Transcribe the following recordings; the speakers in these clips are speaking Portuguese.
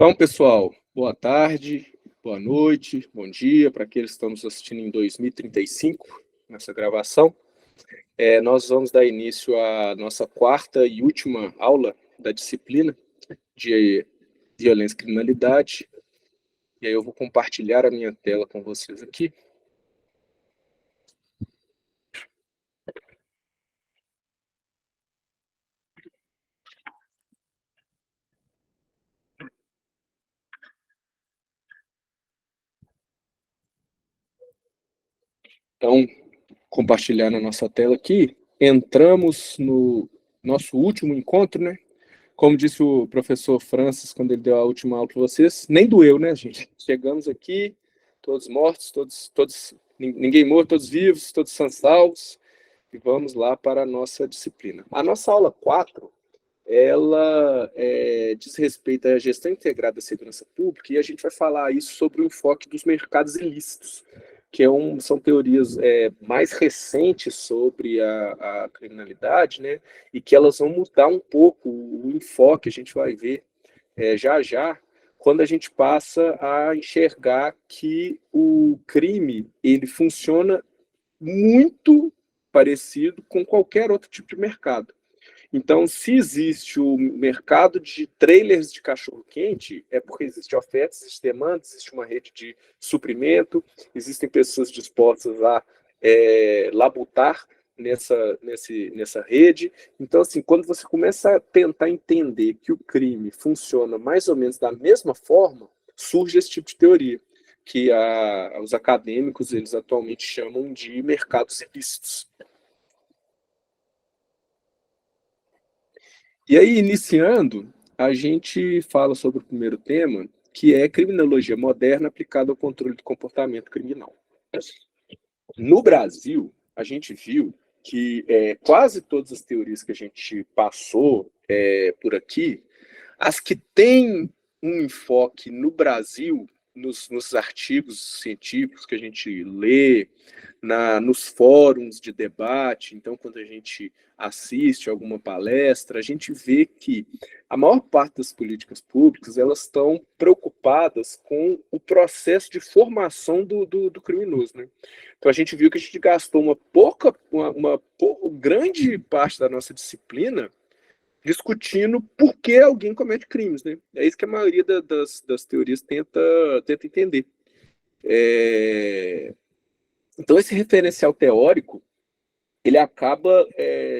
Então, pessoal, boa tarde, boa noite, bom dia para aqueles que estão nos assistindo em 2035, nessa gravação. Nós vamos dar início à nossa quarta e última aula da disciplina de violência e criminalidade. E aí eu vou compartilhar a minha tela com vocês aqui. Então, compartilhar a nossa tela aqui. Entramos no nosso último encontro, né? Como disse o professor Francis quando ele deu a última aula para vocês, nem doeu, né, gente? Chegamos aqui, todos mortos, ninguém morto, todos vivos, todos são salvos, e vamos lá para a nossa disciplina. A nossa aula 4, ela diz respeito à gestão integrada da segurança pública, e a gente vai falar isso sobre o enfoque dos mercados ilícitos, que são teorias mais recentes sobre a criminalidade, né? E que elas vão mudar um pouco o enfoque, a gente vai ver já, quando a gente passa a enxergar que o crime ele funciona muito parecido com qualquer outro tipo de mercado. Então, se existe o mercado de trailers de cachorro-quente, é porque existe oferta, existe demanda, existe uma rede de suprimento, existem pessoas dispostas a labutar nessa rede. Então, assim, quando você começa a tentar entender que o crime funciona mais ou menos da mesma forma, surge esse tipo de teoria, que os acadêmicos eles atualmente chamam de mercados ilícitos. E aí, iniciando, a gente fala sobre o primeiro tema, que é criminologia moderna aplicada ao controle do comportamento criminal. No Brasil, a gente viu que quase todas as teorias que a gente passou por aqui, as que têm um enfoque no Brasil, nos artigos científicos que a gente lê, nos fóruns de debate, então quando a gente assiste alguma palestra, a gente vê que a maior parte das políticas públicas elas estão preocupadas com o processo de formação do criminoso, né? Então a gente viu que a gente gastou uma grande parte da nossa disciplina discutindo por que alguém comete crimes, né? É isso que a maioria das teorias tenta entender. Então esse referencial teórico ele acaba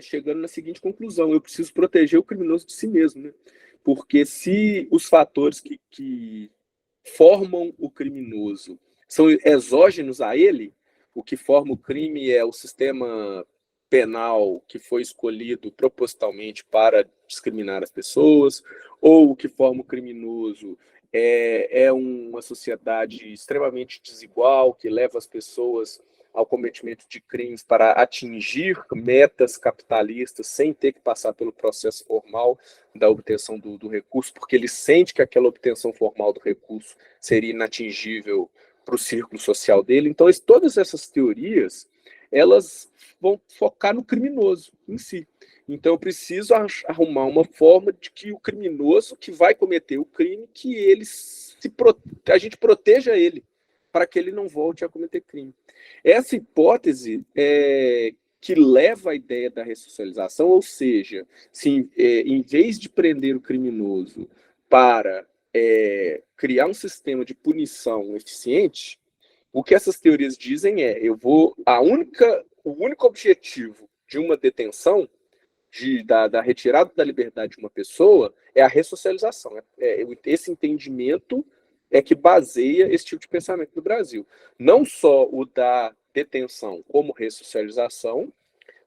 chegando na seguinte conclusão: eu preciso proteger o criminoso de si mesmo, né? Porque se os fatores que formam o criminoso são exógenos a ele, o que forma o crime é o sistema penal que foi escolhido propositalmente para discriminar as pessoas, ou o que forma o criminoso é uma sociedade extremamente desigual, que leva as pessoas ao cometimento de crimes para atingir metas capitalistas sem ter que passar pelo processo formal da obtenção do recurso, porque ele sente que aquela obtenção formal do recurso seria inatingível para o círculo social dele. Então, todas essas teorias, elas vão focar no criminoso em si. Então, eu preciso arrumar uma forma de que o criminoso que vai cometer o crime, que a gente proteja ele, para que ele não volte a cometer crime. Essa hipótese que leva à ideia da ressocialização, ou seja, se, em vez de prender o criminoso para criar um sistema de punição eficiente, o que essas teorias dizem o único objetivo de uma detenção, da retirada da liberdade de uma pessoa, é a ressocialização. Esse entendimento é que baseia esse tipo de pensamento no Brasil. Não só o da detenção como ressocialização,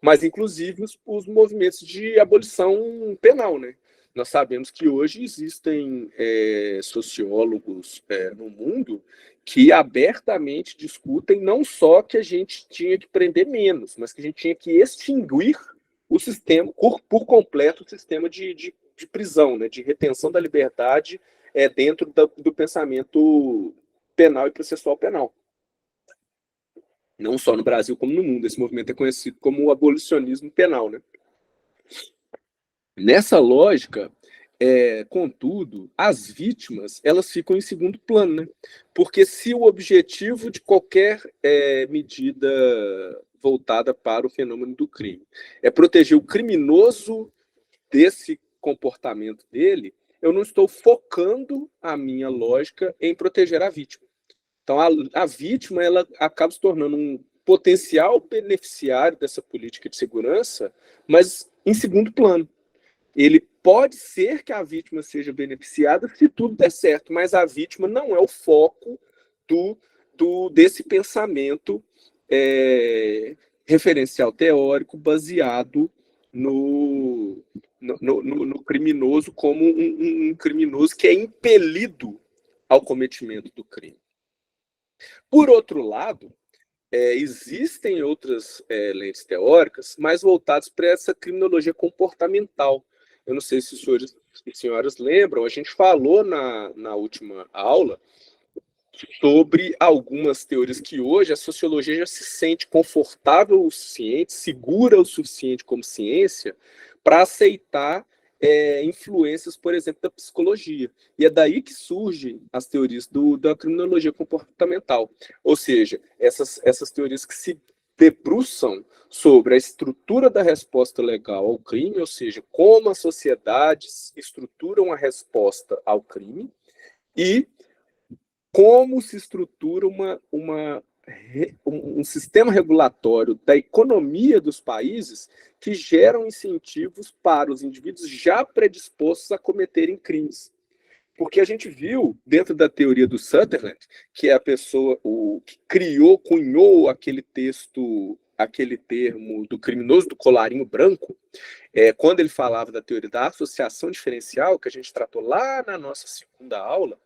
mas inclusive os movimentos de abolição penal, né? Nós sabemos que hoje existem sociólogos no mundo que abertamente discutem não só que a gente tinha que prender menos, mas que a gente tinha que extinguir o sistema, por completo, o sistema de prisão, né? De retenção da liberdade dentro do pensamento penal e processual penal. Não só no Brasil, como no mundo. Esse movimento é conhecido como o abolicionismo penal, né? Nessa lógica, Contudo, as vítimas elas ficam em segundo plano, né? Porque se o objetivo de qualquer medida voltada para o fenômeno do crime é proteger o criminoso desse comportamento dele, eu não estou focando a minha lógica em proteger a vítima. Então, a vítima ela acaba se tornando um potencial beneficiário dessa política de segurança, mas em segundo plano. Ele pode ser que a vítima seja beneficiada se tudo der certo, mas a vítima não é o foco desse pensamento referencial teórico baseado no criminoso como um criminoso que é impelido ao cometimento do crime. Por outro lado, existem outras lentes teóricas mais voltadas para essa criminologia comportamental. Eu não sei se os senhores e senhoras lembram, a gente falou na última aula sobre algumas teorias que hoje a sociologia já se sente confortável o suficiente, segura o suficiente como ciência, para aceitar influências, por exemplo, da psicologia. E é daí que surgem as teorias da criminologia comportamental. Ou seja, essas teorias que se debruçam sobre a estrutura da resposta legal ao crime, ou seja, como as sociedades estruturam a resposta ao crime, e como se estrutura um sistema regulatório da economia dos países que geram incentivos para os indivíduos já predispostos a cometerem crimes. Porque a gente viu, dentro da teoria do Sutherland, que é a pessoa que cunhou aquele termo do criminoso do colarinho branco, quando ele falava da teoria da associação diferencial, que a gente tratou lá na nossa segunda aula,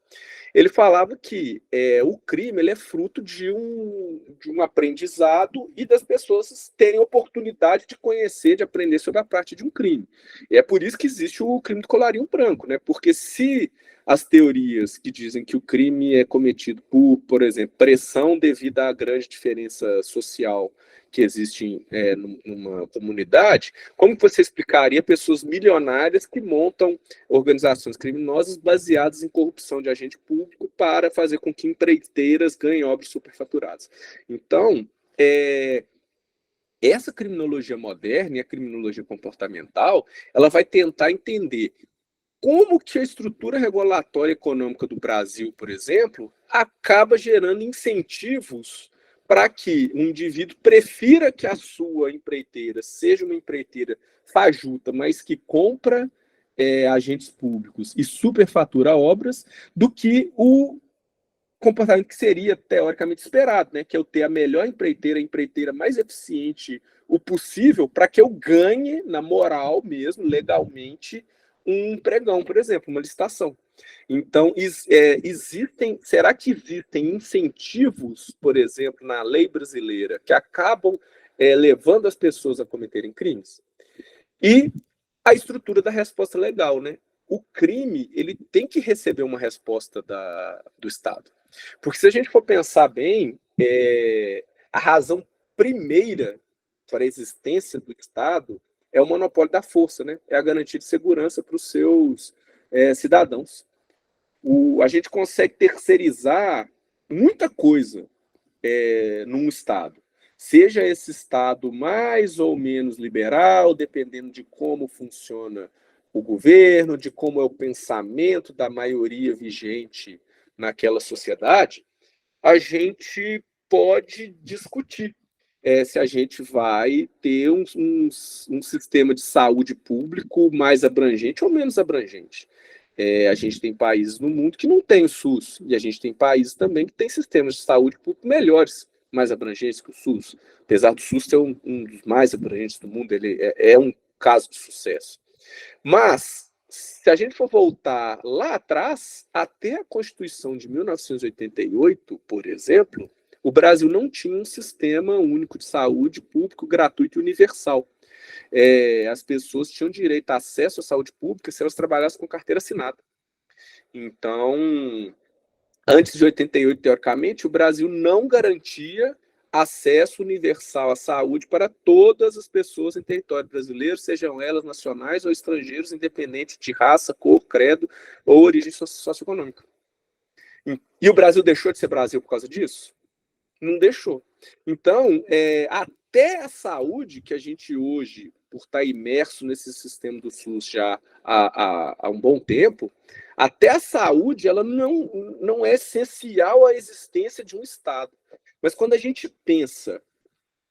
ele falava que o crime ele é fruto de um aprendizado e das pessoas terem oportunidade de conhecer, de aprender sobre a prática de um crime. E é por isso que existe o crime do colarinho branco, né? Porque se as teorias que dizem que o crime é cometido por exemplo, pressão devido à grande diferença social que existe numa comunidade, como você explicaria pessoas milionárias que montam organizações criminosas baseadas em corrupção de agente público para fazer com que empreiteiras ganhem obras superfaturadas? Então, essa criminologia moderna e a criminologia comportamental, ela vai tentar entender como que a estrutura regulatória econômica do Brasil, por exemplo, acaba gerando incentivos para que um indivíduo prefira que a sua empreiteira seja uma empreiteira fajuta, mas que compra agentes públicos e superfatura obras, do que o comportamento que seria teoricamente esperado, né? Que é eu ter a melhor empreiteira, a empreiteira mais eficiente o possível, para que eu ganhe, na moral mesmo, legalmente, um pregão, por exemplo, uma licitação. Então, será que existem incentivos, por exemplo, na lei brasileira, que acabam levando as pessoas a cometerem crimes? E a estrutura da resposta legal, né? O crime, ele tem que receber uma resposta do Estado. Porque se a gente for pensar bem, a razão primeira para a existência do Estado é o monopólio da força, né? É a garantia de segurança para os seus cidadãos. A gente consegue terceirizar muita coisa num Estado. Seja esse Estado mais ou menos liberal, dependendo de como funciona o governo, de como é o pensamento da maioria vigente naquela sociedade, a gente pode discutir se a gente vai ter um sistema de saúde público mais abrangente ou menos abrangente. A gente tem países no mundo que não tem o SUS, e a gente tem países também que têm sistemas de saúde público melhores, mais abrangentes que o SUS. Apesar do SUS ser um dos mais abrangentes do mundo, ele é um caso de sucesso. Mas, se a gente for voltar lá atrás, até a Constituição de 1988, por exemplo, o Brasil não tinha um sistema único de saúde público, gratuito e universal. As pessoas tinham direito a acesso à saúde pública se elas trabalhassem com carteira assinada. Então, antes de 88, teoricamente, o Brasil não garantia acesso universal à saúde para todas as pessoas em território brasileiro, sejam elas nacionais ou estrangeiros, independente de raça, cor, credo ou origem socioeconômica. E o Brasil deixou de ser Brasil por causa disso? Não deixou. Então, até a saúde, que a gente hoje, por estar imerso nesse sistema do SUS já há um bom tempo, até a saúde ela não é essencial à existência de um Estado. Mas quando a gente pensa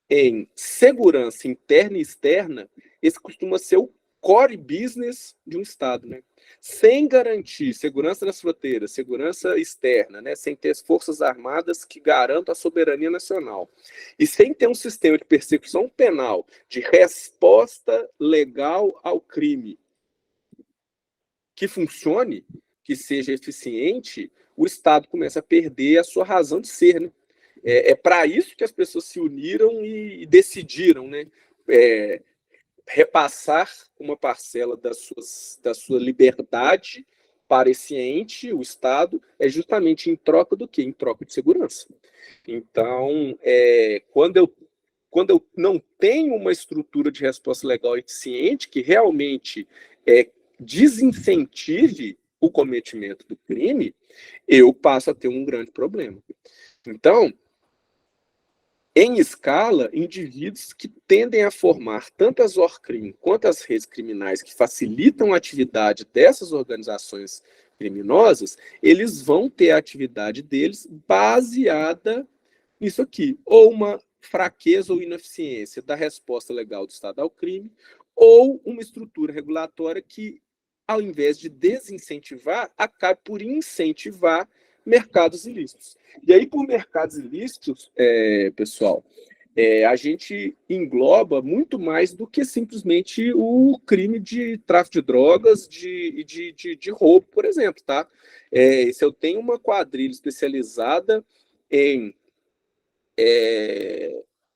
em segurança interna e externa, esse costuma ser o core business de um Estado, né? Sem garantir segurança nas fronteiras, segurança externa, né? Sem ter as forças armadas que garantam a soberania nacional, e sem ter um sistema de persecução penal, de resposta legal ao crime, que funcione, que seja eficiente, o Estado começa a perder a sua razão de ser, né? Para isso que as pessoas se uniram e decidiram, né? Repassar uma parcela da sua liberdade para esse ente, o Estado, é justamente em troca do quê? Em troca de segurança. Então, quando eu não tenho uma estrutura de resposta legal eficiente que realmente desincentive o cometimento do crime, eu passo a ter um grande problema. Então, em escala, indivíduos que tendem a formar tanto as ORCRIM quanto as redes criminais que facilitam a atividade dessas organizações criminosas, eles vão ter a atividade deles baseada nisso aqui, ou uma fraqueza ou ineficiência da resposta legal do Estado ao crime, ou uma estrutura regulatória que, ao invés de desincentivar, acabe por incentivar mercados ilícitos. E aí, por mercados ilícitos, pessoal, a gente engloba muito mais do que simplesmente o crime de tráfico de drogas, de roubo, por exemplo, tá? Se eu tenho uma quadrilha especializada em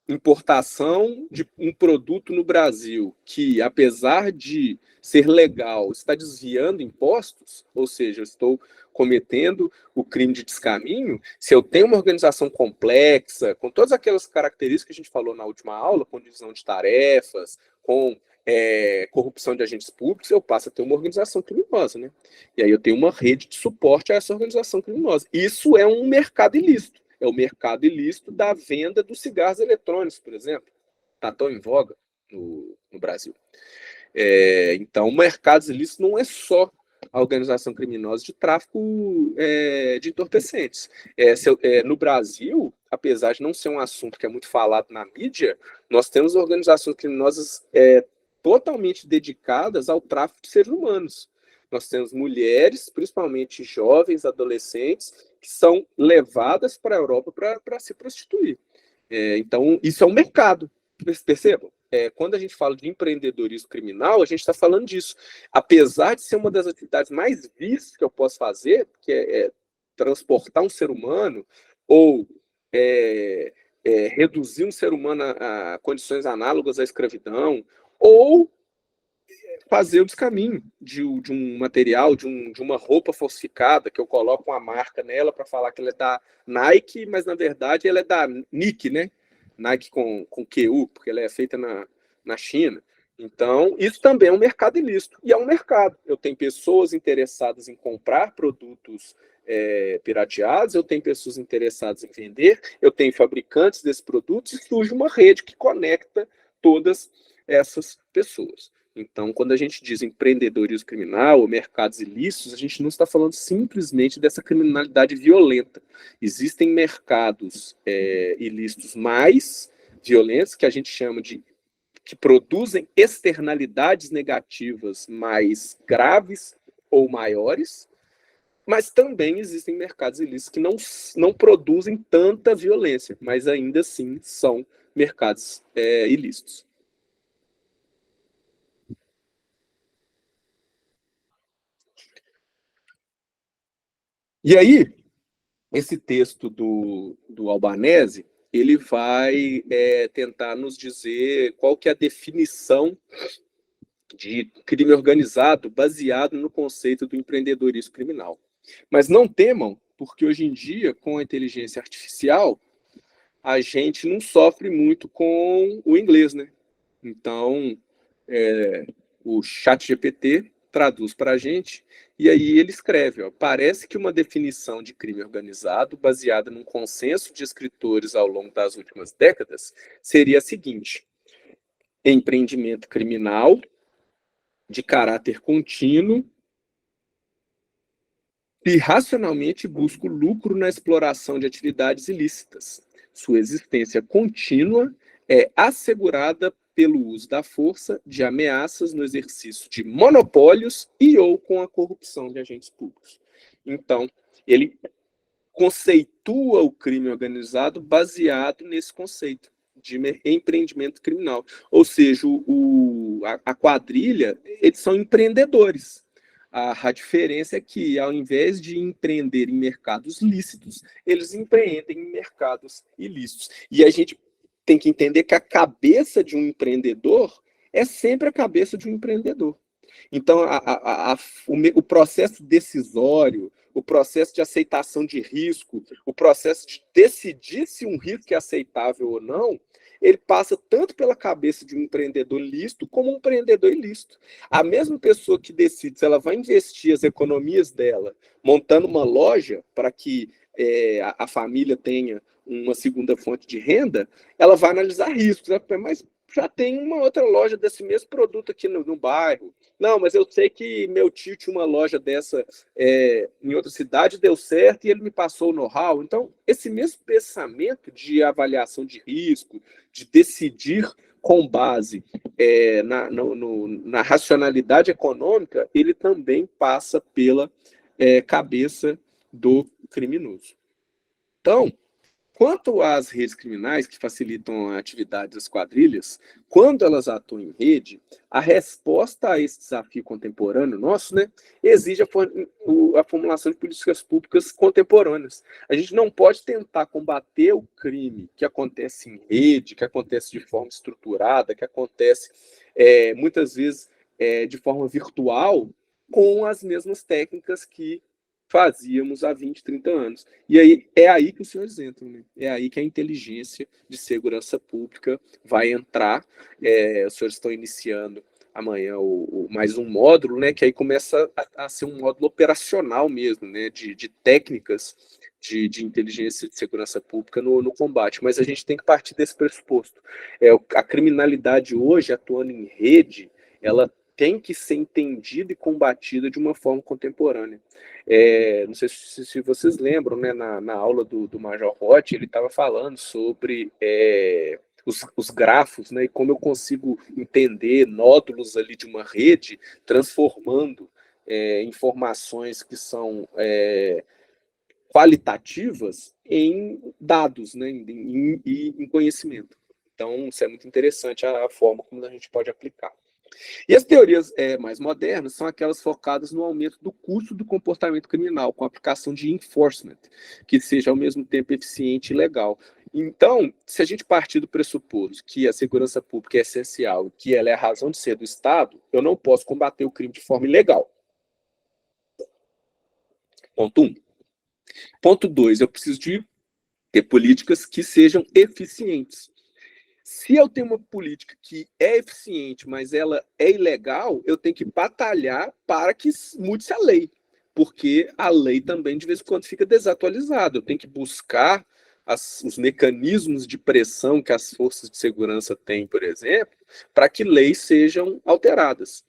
importação de um produto no Brasil que, apesar de ser legal, está desviando impostos, ou seja, eu estou cometendo o crime de descaminho, se eu tenho uma organização complexa, com todas aquelas características que a gente falou na última aula, com divisão de tarefas, com corrupção de agentes públicos, eu passo a ter uma organização criminosa, né? E aí eu tenho uma rede de suporte a essa organização criminosa. Isso é um mercado ilícito. É o mercado ilícito da venda dos cigarros eletrônicos, por exemplo. Está tão em voga no Brasil. Então, mercados ilícitos não é só a organização criminosa de tráfico de entorpecentes. No Brasil, apesar de não ser um assunto que é muito falado na mídia, nós temos organizações criminosas totalmente dedicadas ao tráfico de seres humanos. Nós temos mulheres, principalmente jovens, adolescentes, que são levadas para a Europa para se prostituir. Então, isso é um mercado. Percebam? Quando a gente fala de empreendedorismo criminal, a gente está falando disso. Apesar de ser uma das atividades mais vistas que eu posso fazer, que é transportar um ser humano ou reduzir um ser humano a condições análogas à escravidão, ou fazer o descaminho de um material, de uma roupa falsificada, que eu coloco uma marca nela para falar que ela é da Nike, mas na verdade ela é da Nike, né? Nike com QU, porque ela é feita na China. Então, isso também é um mercado ilícito. E é um mercado. Eu tenho pessoas interessadas em comprar produtos pirateados, eu tenho pessoas interessadas em vender, eu tenho fabricantes desses produtos, e surge uma rede que conecta todas essas pessoas. Então, quando a gente diz empreendedorismo criminal ou mercados ilícitos, a gente não está falando simplesmente dessa criminalidade violenta. Existem mercados ilícitos mais violentos, que a gente chama de que produzem externalidades negativas mais graves ou maiores, mas também existem mercados ilícitos que não produzem tanta violência, mas ainda assim são mercados ilícitos. E aí, esse texto do Albanese, ele vai tentar nos dizer qual que é a definição de crime organizado baseado no conceito do empreendedorismo criminal. Mas não temam, porque hoje em dia, com a inteligência artificial, a gente não sofre muito com o inglês, né? Então, o ChatGPT traduz para a gente, e aí ele escreve, ó, parece que uma definição de crime organizado, baseada num consenso de escritores ao longo das últimas décadas, seria a seguinte: empreendimento criminal de caráter contínuo e racionalmente busca o lucro na exploração de atividades ilícitas. Sua existência contínua é assegurada pelo uso da força, de ameaças no exercício de monopólios e ou com a corrupção de agentes públicos. Então, ele conceitua o crime organizado baseado nesse conceito de empreendimento criminal. Ou seja, a quadrilha, eles são empreendedores. A diferença é que, ao invés de empreender em mercados lícitos, eles empreendem em mercados ilícitos. E a gente tem que entender que a cabeça de um empreendedor é sempre a cabeça de um empreendedor. Então, o processo decisório, o processo de aceitação de risco, o processo de decidir se um risco é aceitável ou não, ele passa tanto pela cabeça de um empreendedor lícito como um empreendedor ilícito. A mesma pessoa que decide se ela vai investir as economias dela montando uma loja para que a família tenha uma segunda fonte de renda, ela vai analisar riscos. Mas já tem uma outra loja desse mesmo produto aqui no bairro. Não, mas eu sei que meu tio tinha uma loja dessa em outra cidade, deu certo e ele me passou o know-how. Então, esse mesmo pensamento de avaliação de risco, de decidir com base na racionalidade econômica, ele também passa pela cabeça do criminoso. Então, quanto às redes criminais que facilitam a atividade das quadrilhas, quando elas atuam em rede, a resposta a esse desafio contemporâneo nosso, né, exige a formulação de políticas públicas contemporâneas. A gente não pode tentar combater o crime que acontece em rede, que acontece de forma estruturada, que acontece muitas vezes de forma virtual, com as mesmas técnicas que fazíamos há 20, 30 anos. E aí é aí que os senhores entram, né? É aí que a inteligência de segurança pública vai entrar. Os senhores estão iniciando amanhã mais um módulo, né? Que aí começa a ser um módulo operacional mesmo, né? De técnicas de inteligência de segurança pública no combate. Mas a gente tem que partir desse pressuposto. A criminalidade hoje, atuando em rede, ela tem que ser entendida e combatida de uma forma contemporânea. Não sei se vocês lembram, né, na aula do Major Roth, ele estava falando sobre os grafos, né, e como eu consigo entender nódulos ali de uma rede, transformando informações que são qualitativas em dados, né, em conhecimento. Então, isso é muito interessante a forma como a gente pode aplicar. E as teorias mais modernas são aquelas focadas no aumento do custo do comportamento criminal, com a aplicação de enforcement, que seja ao mesmo tempo eficiente e legal. Então, se a gente partir do pressuposto que a segurança pública é essencial, que ela é a razão de ser do Estado, eu não posso combater o crime de forma ilegal. Ponto 1. Ponto 2, eu preciso de ter políticas que sejam eficientes. Se eu tenho uma política que é eficiente, mas ela é ilegal, eu tenho que batalhar para que mude-se a lei, porque a lei também, de vez em quando, fica desatualizada. Eu tenho que buscar os mecanismos de pressão que as forças de segurança têm, por exemplo, para que leis sejam alteradas.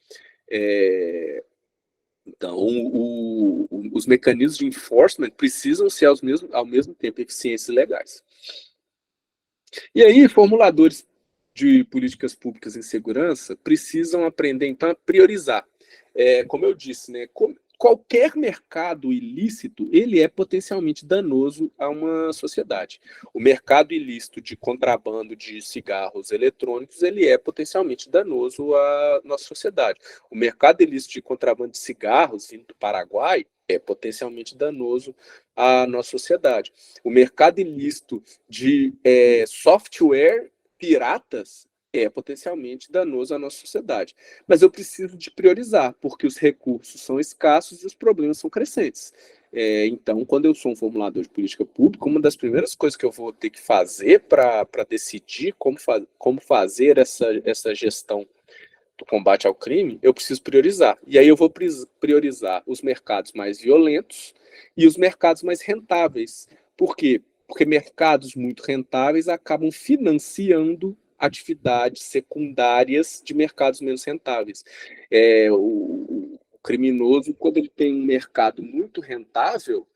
Então, os mecanismos de enforcement precisam ser ao mesmo tempo eficientes e legais. E aí, formuladores de políticas públicas em segurança precisam aprender, então, a priorizar. Como eu disse, né, qualquer mercado ilícito, ele é potencialmente danoso a uma sociedade. O mercado ilícito de contrabando de cigarros eletrônicos, ele é potencialmente danoso à nossa sociedade. O mercado ilícito de contrabando de cigarros vindo do Paraguai é potencialmente danoso à nossa sociedade. O mercado ilícito de software piratas é potencialmente danoso à nossa sociedade. Mas eu preciso de priorizar, porque os recursos são escassos e os problemas são crescentes. Então, quando eu sou um formulador de política pública, uma das primeiras coisas que eu vou ter que fazer para decidir como fazer essa gestão do combate ao crime, eu preciso priorizar. E aí eu vou priorizar os mercados mais violentos e os mercados mais rentáveis. Por quê? Porque mercados muito rentáveis acabam financiando atividades secundárias de mercados menos rentáveis. O criminoso, quando ele tem um mercado muito rentável,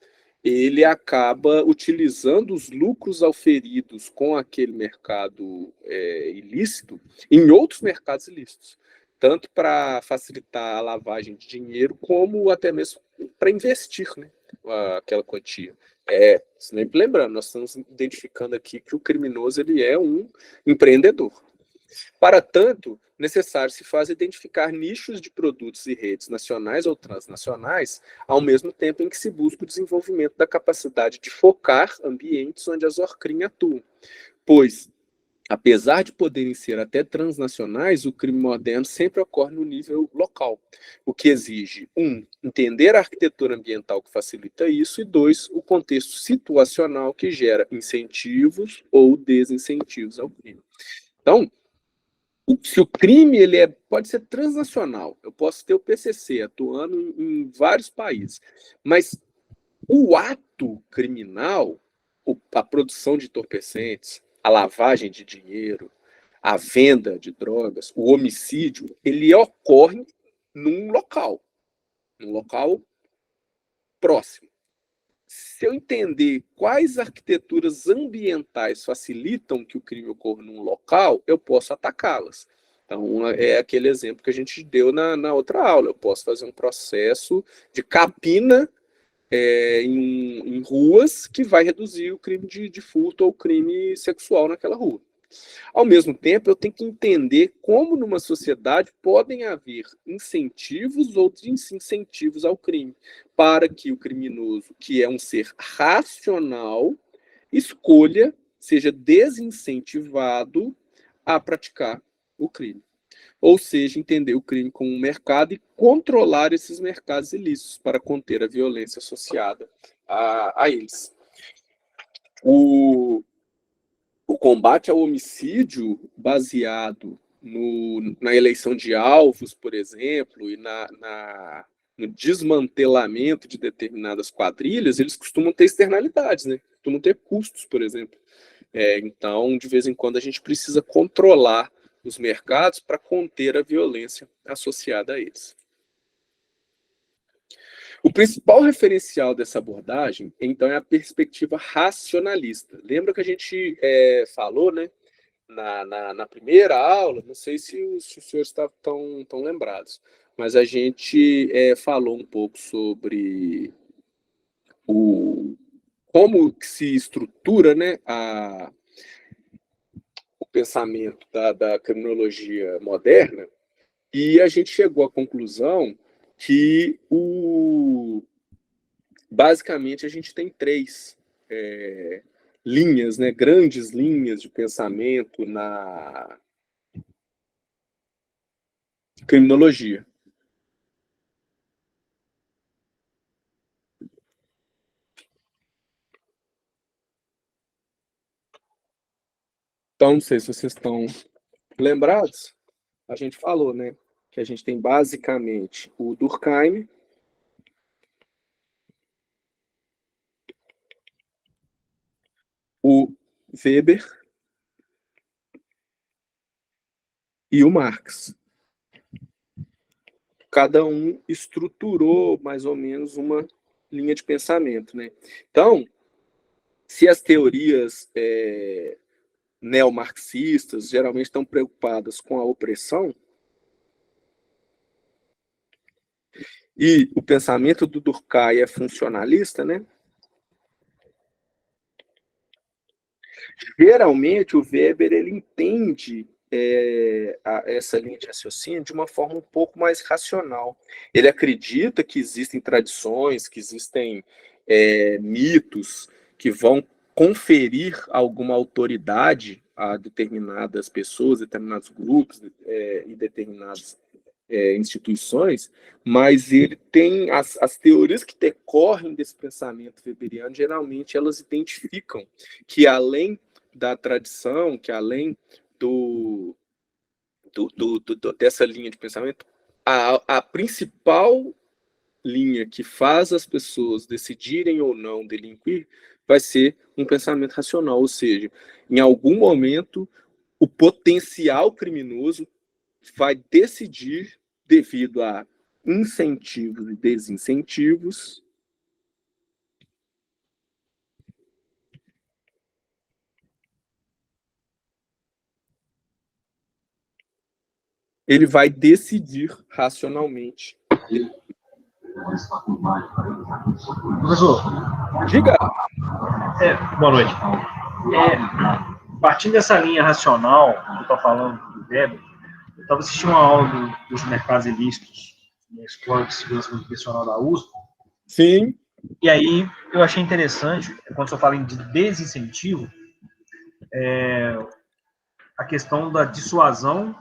ele acaba utilizando os lucros auferidos com aquele mercado ilícito em outros mercados ilícitos, tanto para facilitar a lavagem de dinheiro, como até mesmo para investir, né, aquela quantia. Sempre lembrando, nós estamos identificando aqui que o criminoso ele é um empreendedor. Para tanto, necessário se faz identificar nichos de produtos e redes nacionais ou transnacionais, ao mesmo tempo em que se busca o desenvolvimento da capacidade de focar ambientes onde as ORCRIM atuam. Pois, apesar de poderem ser até transnacionais, o crime moderno sempre ocorre no nível local, o que exige, entender a arquitetura ambiental que facilita isso, e dois, o contexto situacional que gera incentivos ou desincentivos ao crime. Então, se o crime pode ser transnacional, eu posso ter o PCC atuando em vários países, mas o ato criminal, a produção de entorpecentes, a lavagem de dinheiro, a venda de drogas, o homicídio, ele ocorre num local próximo. Se eu entender quais arquiteturas ambientais facilitam que o crime ocorra num local, eu posso atacá-las. Então, é aquele exemplo que a gente deu na outra aula. Eu posso fazer um processo de capina em ruas que vai reduzir o crime de furto ou crime sexual naquela rua. Ao mesmo tempo, eu tenho que entender como numa sociedade podem haver incentivos ou desincentivos ao crime, para que o criminoso, que é um ser racional, escolha, seja desincentivado a praticar o crime. Ou seja, entender o crime como um mercado e controlar esses mercados ilícitos para conter a violência associada a eles. O combate ao homicídio baseado na eleição de alvos, por exemplo, e no desmantelamento de determinadas quadrilhas, eles costumam ter externalidades, né? Costumam ter custos, por exemplo. Então, de vez em quando, a gente precisa controlar os mercados para conter a violência associada a eles. O principal referencial dessa abordagem, então, é a perspectiva racionalista. Lembra que a gente falou, né, na primeira aula, não sei se os senhores estão lembrados, mas a gente falou um pouco sobre como que se estrutura, né, o pensamento da criminologia moderna, e a gente chegou à conclusão que basicamente a gente tem três linhas, né, grandes linhas de pensamento na criminologia. Então, não sei se vocês estão lembrados, a gente falou, né, que a gente tem basicamente o Durkheim, o Weber e o Marx. Cada um estruturou mais ou menos uma linha de pensamento, né? Então, se as teorias neomarxistas geralmente estão preocupadas com a opressão, e o pensamento do Durkheim é funcionalista, né? Geralmente o Weber ele entende essa linha de raciocínio de uma forma um pouco mais racional. Ele acredita que existem tradições, que existem mitos que vão conferir alguma autoridade a determinadas pessoas, determinados grupos e determinadas instituições, mas ele tem as teorias que decorrem desse pensamento weberiano, geralmente elas identificam que além da tradição, que além dessa linha de pensamento, a principal linha que faz as pessoas decidirem ou não delinquir vai ser um pensamento racional, ou seja, em algum momento o potencial criminoso vai decidir, devido a incentivos e desincentivos, ele vai decidir racionalmente. Professor, Diga. Boa noite. Partindo dessa linha racional que eu estou falando do Weber, eu estava assistindo uma aula dos mercados ilícitos na Escola de Segurança Nutricional da USP. Sim. E aí eu achei interessante, quando eu falo de desincentivo, a questão da dissuasão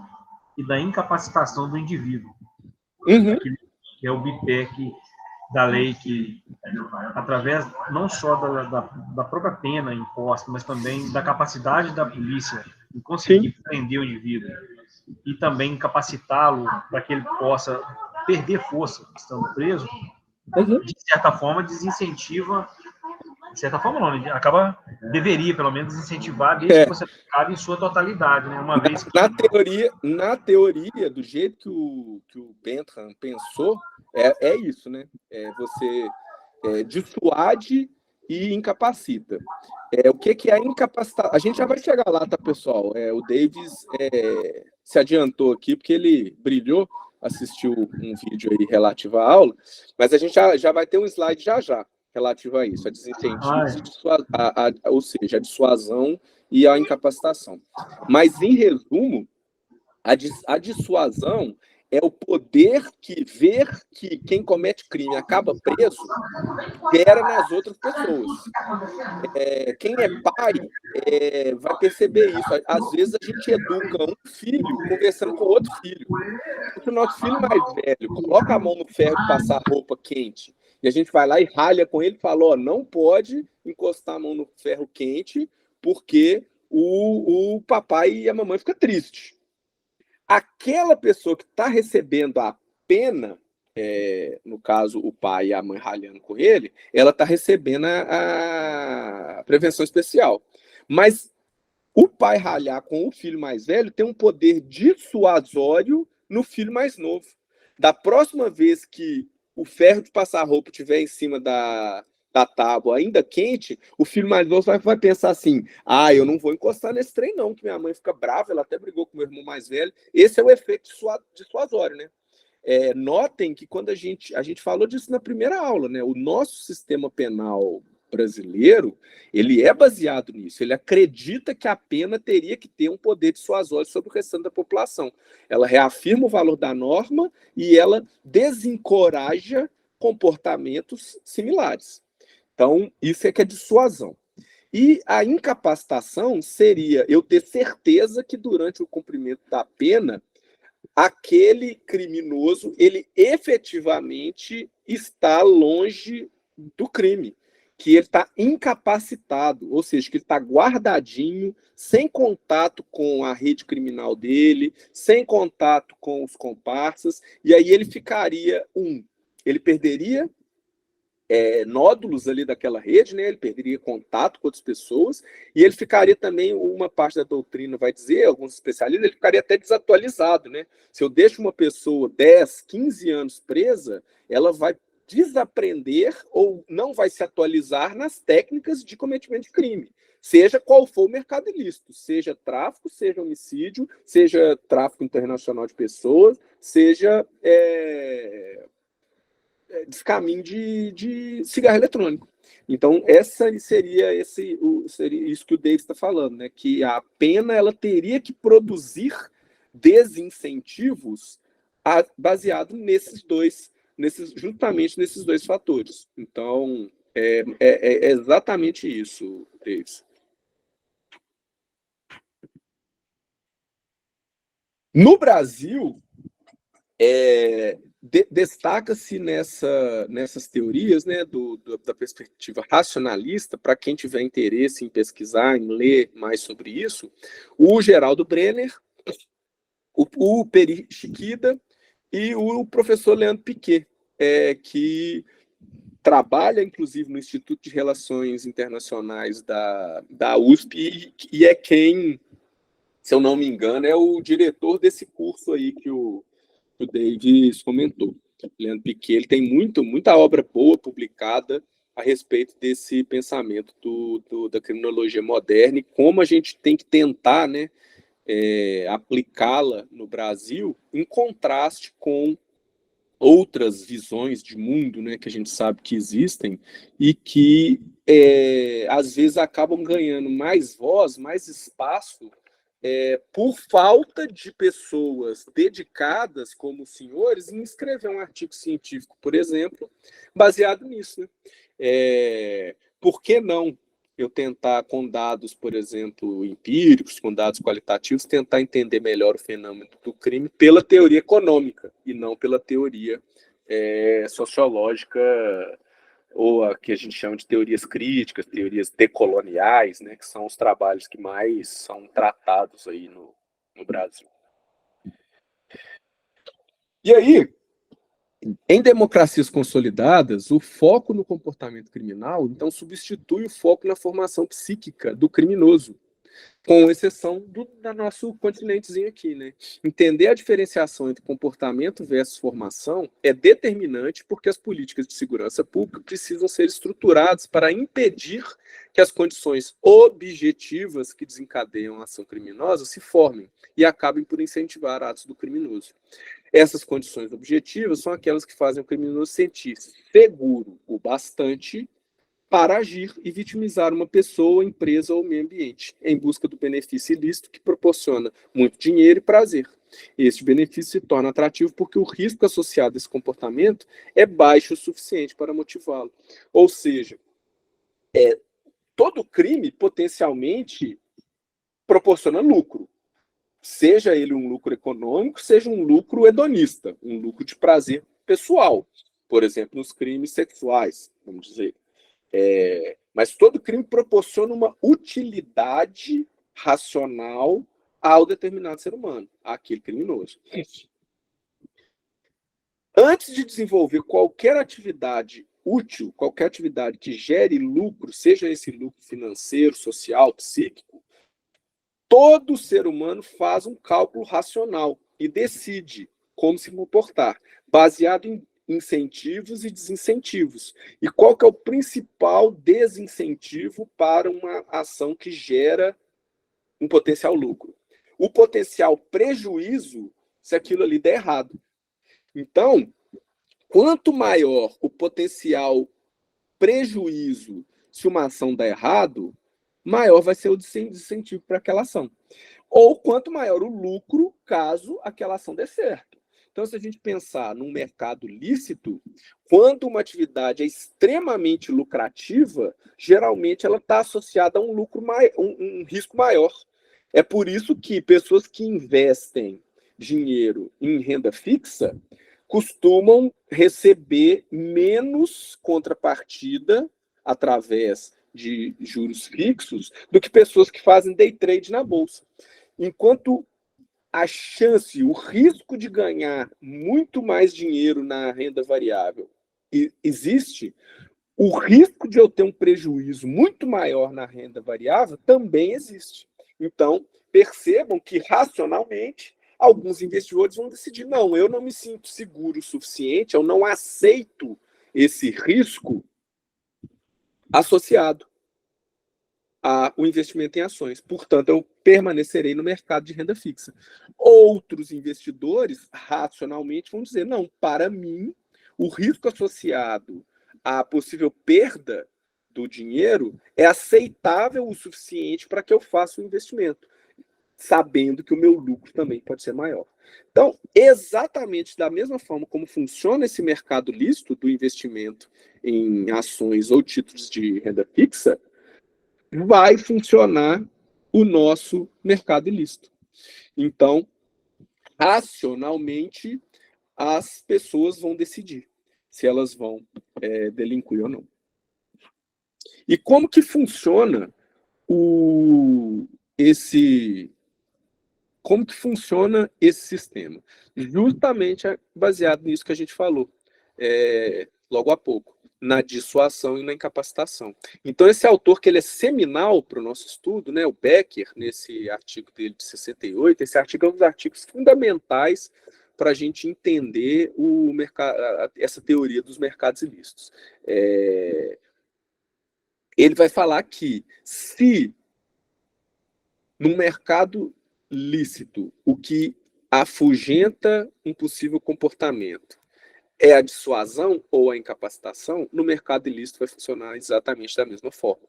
e da incapacitação do indivíduo. Uhum. Que é o BIPEC da lei, que, através não só da própria pena imposta, mas também da capacidade da polícia em conseguir prender o indivíduo e também incapacitá-lo para que ele possa perder força estando preso, de certa forma desincentiva, de certa forma não, deveria pelo menos incentivar desde que você acabe em sua totalidade, né? Uma vez que... Na teoria, do jeito que o Bentham pensou, é isso, né? Você dissuade e incapacita. O que é incapacitar? A gente já vai chegar lá, tá, pessoal? O Davis se adiantou aqui, porque ele brilhou, assistiu um vídeo aí relativo à aula, mas a gente já vai ter um slide já relativo a isso, a desincentivos, ou seja, a dissuasão e a incapacitação. Mas, em resumo, a dissuasão é o poder que ver que quem comete crime acaba preso gera nas outras pessoas. Quem é pai vai perceber isso. Às vezes a gente educa um filho conversando com outro filho. Se o nosso filho mais velho coloca a mão no ferro de passar roupa quente e a gente vai lá e ralha com ele e fala, não pode encostar a mão no ferro quente porque o papai e a mamãe ficam tristes. Aquela pessoa que está recebendo a pena, no caso o pai e a mãe ralhando com ele, ela está recebendo a prevenção especial. Mas o pai ralhar com o filho mais velho tem um poder dissuasório no filho mais novo. Da próxima vez que o ferro de passar roupa estiver em cima da tábua ainda quente, o filho mais novo vai pensar assim, eu não vou encostar nesse trem não, que minha mãe fica brava, ela até brigou com meu irmão mais velho. Esse é o efeito dissuasório, né? Notem que quando a gente falou disso na primeira aula, né? O nosso sistema penal brasileiro, ele é baseado nisso. Ele acredita que a pena teria que ter um poder dissuasório sobre o restante da população. Ela reafirma o valor da norma e ela desencoraja comportamentos similares. Então, isso é que é dissuasão. E a incapacitação seria eu ter certeza que durante o cumprimento da pena aquele criminoso, ele efetivamente está longe do crime, que ele está incapacitado, ou seja, que ele está guardadinho, sem contato com a rede criminal dele, sem contato com os comparsas, e aí ele ficaria ele perderia nódulos ali daquela rede, né? Ele perderia contato com outras pessoas e ele ficaria também, uma parte da doutrina vai dizer, alguns especialistas, ele ficaria até desatualizado, né? Se eu deixo uma pessoa 10, 15 anos presa, ela vai desaprender ou não vai se atualizar nas técnicas de cometimento de crime, seja qual for o mercado ilícito, seja tráfico, seja homicídio, seja tráfico internacional de pessoas, seja descaminho de cigarro eletrônico. Então, seria isso que o David está falando, né? Que a pena ela teria que produzir desincentivos baseado justamente nesses dois fatores. Então, é exatamente isso, David. No Brasil, Destaca-se nessas teorias, né, da perspectiva racionalista, para quem tiver interesse em pesquisar, em ler mais sobre isso, o Geraldo Brenner, o Peri Chiquida e o professor Leandro Piquet, que trabalha, inclusive, no Instituto de Relações Internacionais da USP e é quem, se eu não me engano, é o diretor desse curso aí que o Davis comentou. Leandro Piquet, ele tem muita obra boa publicada a respeito desse pensamento da criminologia moderna e como a gente tem que tentar, né, aplicá-la no Brasil em contraste com outras visões de mundo, né, que a gente sabe que existem e que às vezes acabam ganhando mais voz, mais espaço por falta de pessoas dedicadas, como os senhores, em escrever um artigo científico, por exemplo, baseado nisso. Né? Por que não eu tentar, com dados, por exemplo, empíricos, com dados qualitativos, tentar entender melhor o fenômeno do crime pela teoria econômica e não pela teoria sociológica ou a que a gente chama de teorias críticas, teorias decoloniais, né, que são os trabalhos que mais são tratados aí no Brasil. E aí, em democracias consolidadas, o foco no comportamento criminal, então, substitui o foco na formação psíquica do criminoso, com exceção do nosso continentezinho aqui, né? Entender a diferenciação entre comportamento versus formação é determinante porque as políticas de segurança pública precisam ser estruturadas para impedir que as condições objetivas que desencadeiam a ação criminosa se formem e acabem por incentivar atos do criminoso. Essas condições objetivas são aquelas que fazem o criminoso sentir-se seguro o bastante para agir e vitimizar uma pessoa, empresa ou meio ambiente, em busca do benefício ilícito que proporciona muito dinheiro e prazer. Este benefício se torna atrativo porque o risco associado a esse comportamento é baixo o suficiente para motivá-lo. Ou seja, todo crime potencialmente proporciona lucro. Seja ele um lucro econômico, seja um lucro hedonista, um lucro de prazer pessoal. Por exemplo, nos crimes sexuais, vamos dizer. Mas todo crime proporciona uma utilidade racional ao determinado ser humano, àquele criminoso. Antes de desenvolver qualquer atividade útil, qualquer atividade que gere lucro, seja esse lucro financeiro, social, psíquico, todo ser humano faz um cálculo racional e decide como se comportar, baseado em incentivos e desincentivos. E qual que é o principal desincentivo para uma ação que gera um potencial lucro? O potencial prejuízo se aquilo ali der errado. Então, quanto maior o potencial prejuízo se uma ação der errado, maior vai ser o desincentivo para aquela ação. Ou quanto maior o lucro caso aquela ação dê certo. Então, se a gente pensar num mercado lícito, quando uma atividade é extremamente lucrativa, geralmente ela está associada a um lucro um risco maior. É por isso que pessoas que investem dinheiro em renda fixa costumam receber menos contrapartida através de juros fixos do que pessoas que fazem day trade na bolsa. Enquanto a chance, o risco de ganhar muito mais dinheiro na renda variável existe, o risco de eu ter um prejuízo muito maior na renda variável também existe. Então, percebam que, racionalmente, alguns investidores vão decidir, não, eu não me sinto seguro o suficiente, eu não aceito esse risco associado ao investimento em ações. Portanto, eu permanecerei no mercado de renda fixa. Outros investidores, racionalmente, vão dizer, não, para mim, o risco associado à possível perda do dinheiro é aceitável o suficiente para que eu faça o investimento, sabendo que o meu lucro também pode ser maior. Então, exatamente da mesma forma como funciona esse mercado lícito do investimento em ações ou títulos de renda fixa, vai funcionar o nosso mercado ilícito. Então, racionalmente, as pessoas vão decidir se elas vão delinquir ou não. E como que funciona esse sistema? Justamente baseado nisso que a gente falou logo há pouco, na dissuasão e na incapacitação. Então, esse autor, que ele é seminal para o nosso estudo, né, o Becker, nesse artigo dele de 68, esse artigo é um dos artigos fundamentais para a gente entender essa teoria dos mercados ilícitos. Ele vai falar que, se no mercado lícito o que afugenta um possível comportamento é a dissuasão ou a incapacitação, no mercado ilícito vai funcionar exatamente da mesma forma.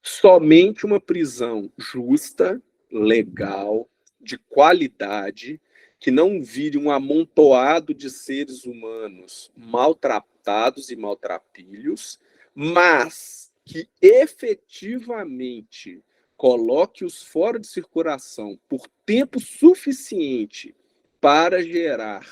Somente uma prisão justa, legal, de qualidade, que não vire um amontoado de seres humanos maltratados e maltrapilhos, mas que efetivamente coloque-os fora de circulação por tempo suficiente para gerar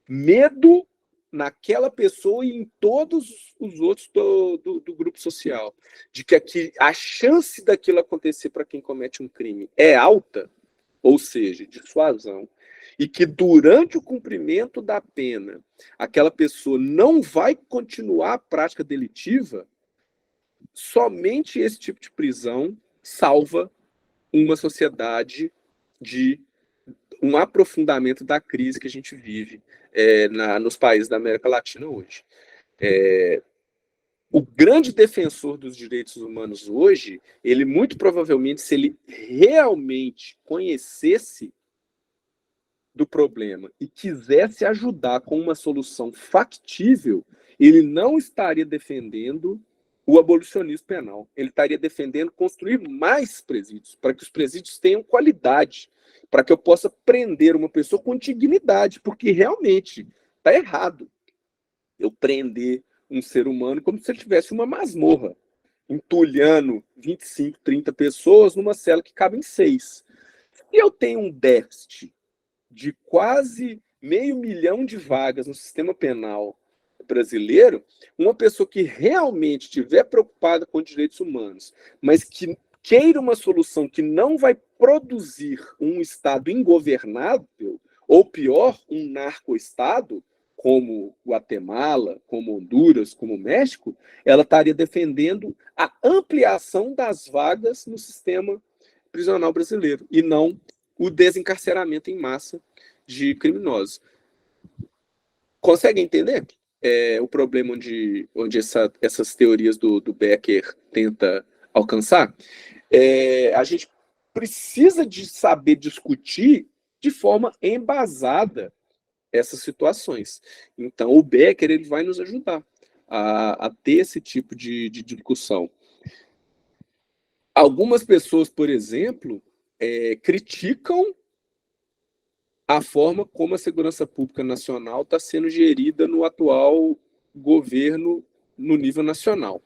medo naquela pessoa e em todos os outros do grupo social, de que a chance daquilo acontecer para quem comete um crime é alta, ou seja, dissuasão, e que durante o cumprimento da pena aquela pessoa não vai continuar a prática delitiva, somente esse tipo de prisão salva uma sociedade de um aprofundamento da crise que a gente vive nos países da América Latina hoje. O grande defensor dos direitos humanos hoje, ele muito provavelmente, se ele realmente conhecesse do problema e quisesse ajudar com uma solução factível, ele não estaria defendendo o abolicionismo penal. Ele estaria defendendo construir mais presídios, para que os presídios tenham qualidade, para que eu possa prender uma pessoa com dignidade, porque realmente está errado eu prender um ser humano como se ele tivesse uma masmorra, entulhando 25, 30 pessoas numa cela que cabem 6. Se eu tenho um déficit de quase 500 mil de vagas no sistema penal brasileiro, uma pessoa que realmente estiver preocupada com direitos humanos, mas que queira uma solução que não vai produzir um Estado ingovernável, ou pior, um narco-estado, como Guatemala, como Honduras, como México, ela estaria defendendo a ampliação das vagas no sistema prisional brasileiro, e não o desencarceramento em massa de criminosos. Consegue entender o problema onde essas teorias do Becker tenta alcançar? A gente precisa de saber discutir de forma embasada essas situações. Então, o Becker ele vai nos ajudar a ter esse tipo de discussão. Algumas pessoas, por exemplo, criticam a forma como a segurança pública nacional está sendo gerida no atual governo no nível nacional.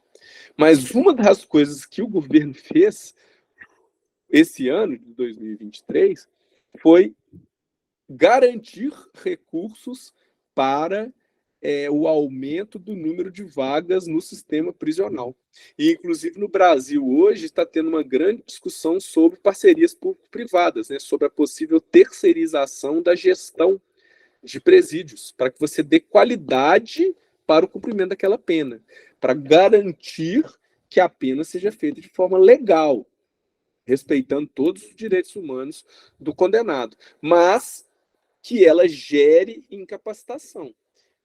Mas uma das coisas que o governo fez esse ano, de 2023, foi garantir recursos para o aumento do número de vagas no sistema prisional. E, inclusive, no Brasil, hoje, está tendo uma grande discussão sobre parcerias público-privadas, né, sobre a possível terceirização da gestão de presídios, para que você dê qualidade para o cumprimento daquela pena, para garantir que a pena seja feita de forma legal, respeitando todos os direitos humanos do condenado, mas que ela gere incapacitação,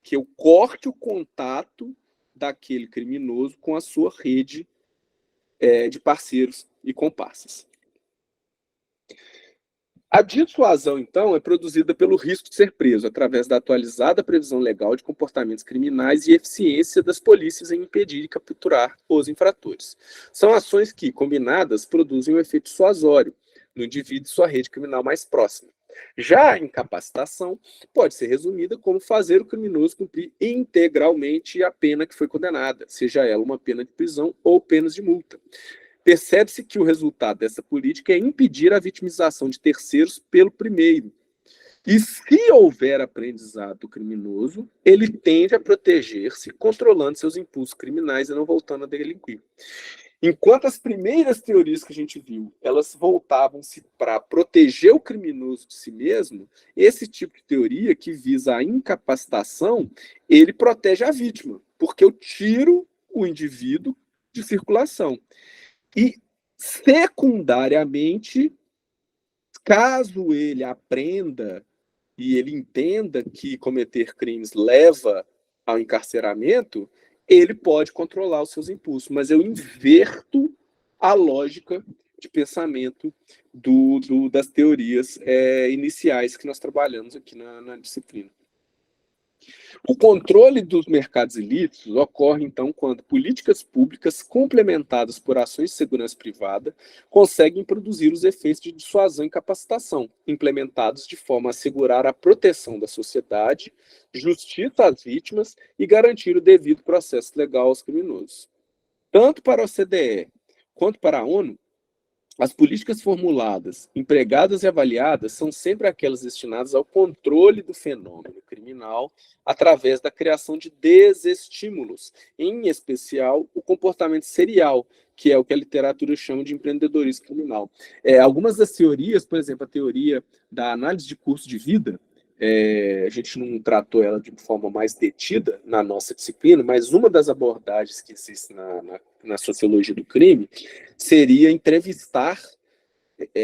que eu corte o contato daquele criminoso com a sua rede de parceiros e comparsas. A dissuasão, então, é produzida pelo risco de ser preso, através da atualizada previsão legal de comportamentos criminais e eficiência das polícias em impedir e capturar os infratores. São ações que, combinadas, produzem um efeito dissuasório no indivíduo e sua rede criminal mais próxima. Já a incapacitação pode ser resumida como fazer o criminoso cumprir integralmente a pena que foi condenada, seja ela uma pena de prisão ou penas de multa. Percebe-se que o resultado dessa política é impedir a vitimização de terceiros pelo primeiro, E se houver aprendizado do criminoso, ele tende a proteger-se, controlando seus impulsos criminais e não voltando a delinquir. Enquanto as primeiras teorias que a gente viu, elas voltavam-se para proteger o criminoso de si mesmo, esse tipo de teoria que visa a incapacitação, ele protege a vítima, porque eu tiro o indivíduo de circulação. E, secundariamente, caso ele aprenda e ele entenda que cometer crimes leva ao encarceramento, ele pode controlar os seus impulsos. Mas eu inverto a lógica de pensamento das teorias iniciais que nós trabalhamos aqui na disciplina. O controle dos mercados ilícitos ocorre, então, quando políticas públicas, complementadas por ações de segurança privada, conseguem produzir os efeitos de dissuasão e capacitação, implementados de forma a assegurar a proteção da sociedade, justiça às vítimas e garantir o devido processo legal aos criminosos. Tanto para a OCDE quanto para a ONU, as políticas formuladas, empregadas e avaliadas são sempre aquelas destinadas ao controle do fenômeno criminal através da criação de desestímulos, em especial o comportamento serial, que é o que a literatura chama de empreendedorismo criminal. Algumas das teorias, por exemplo, a teoria da análise de curso de vida, a gente não tratou ela de forma mais detida na nossa disciplina, mas uma das abordagens que existe na sociologia do crime seria entrevistar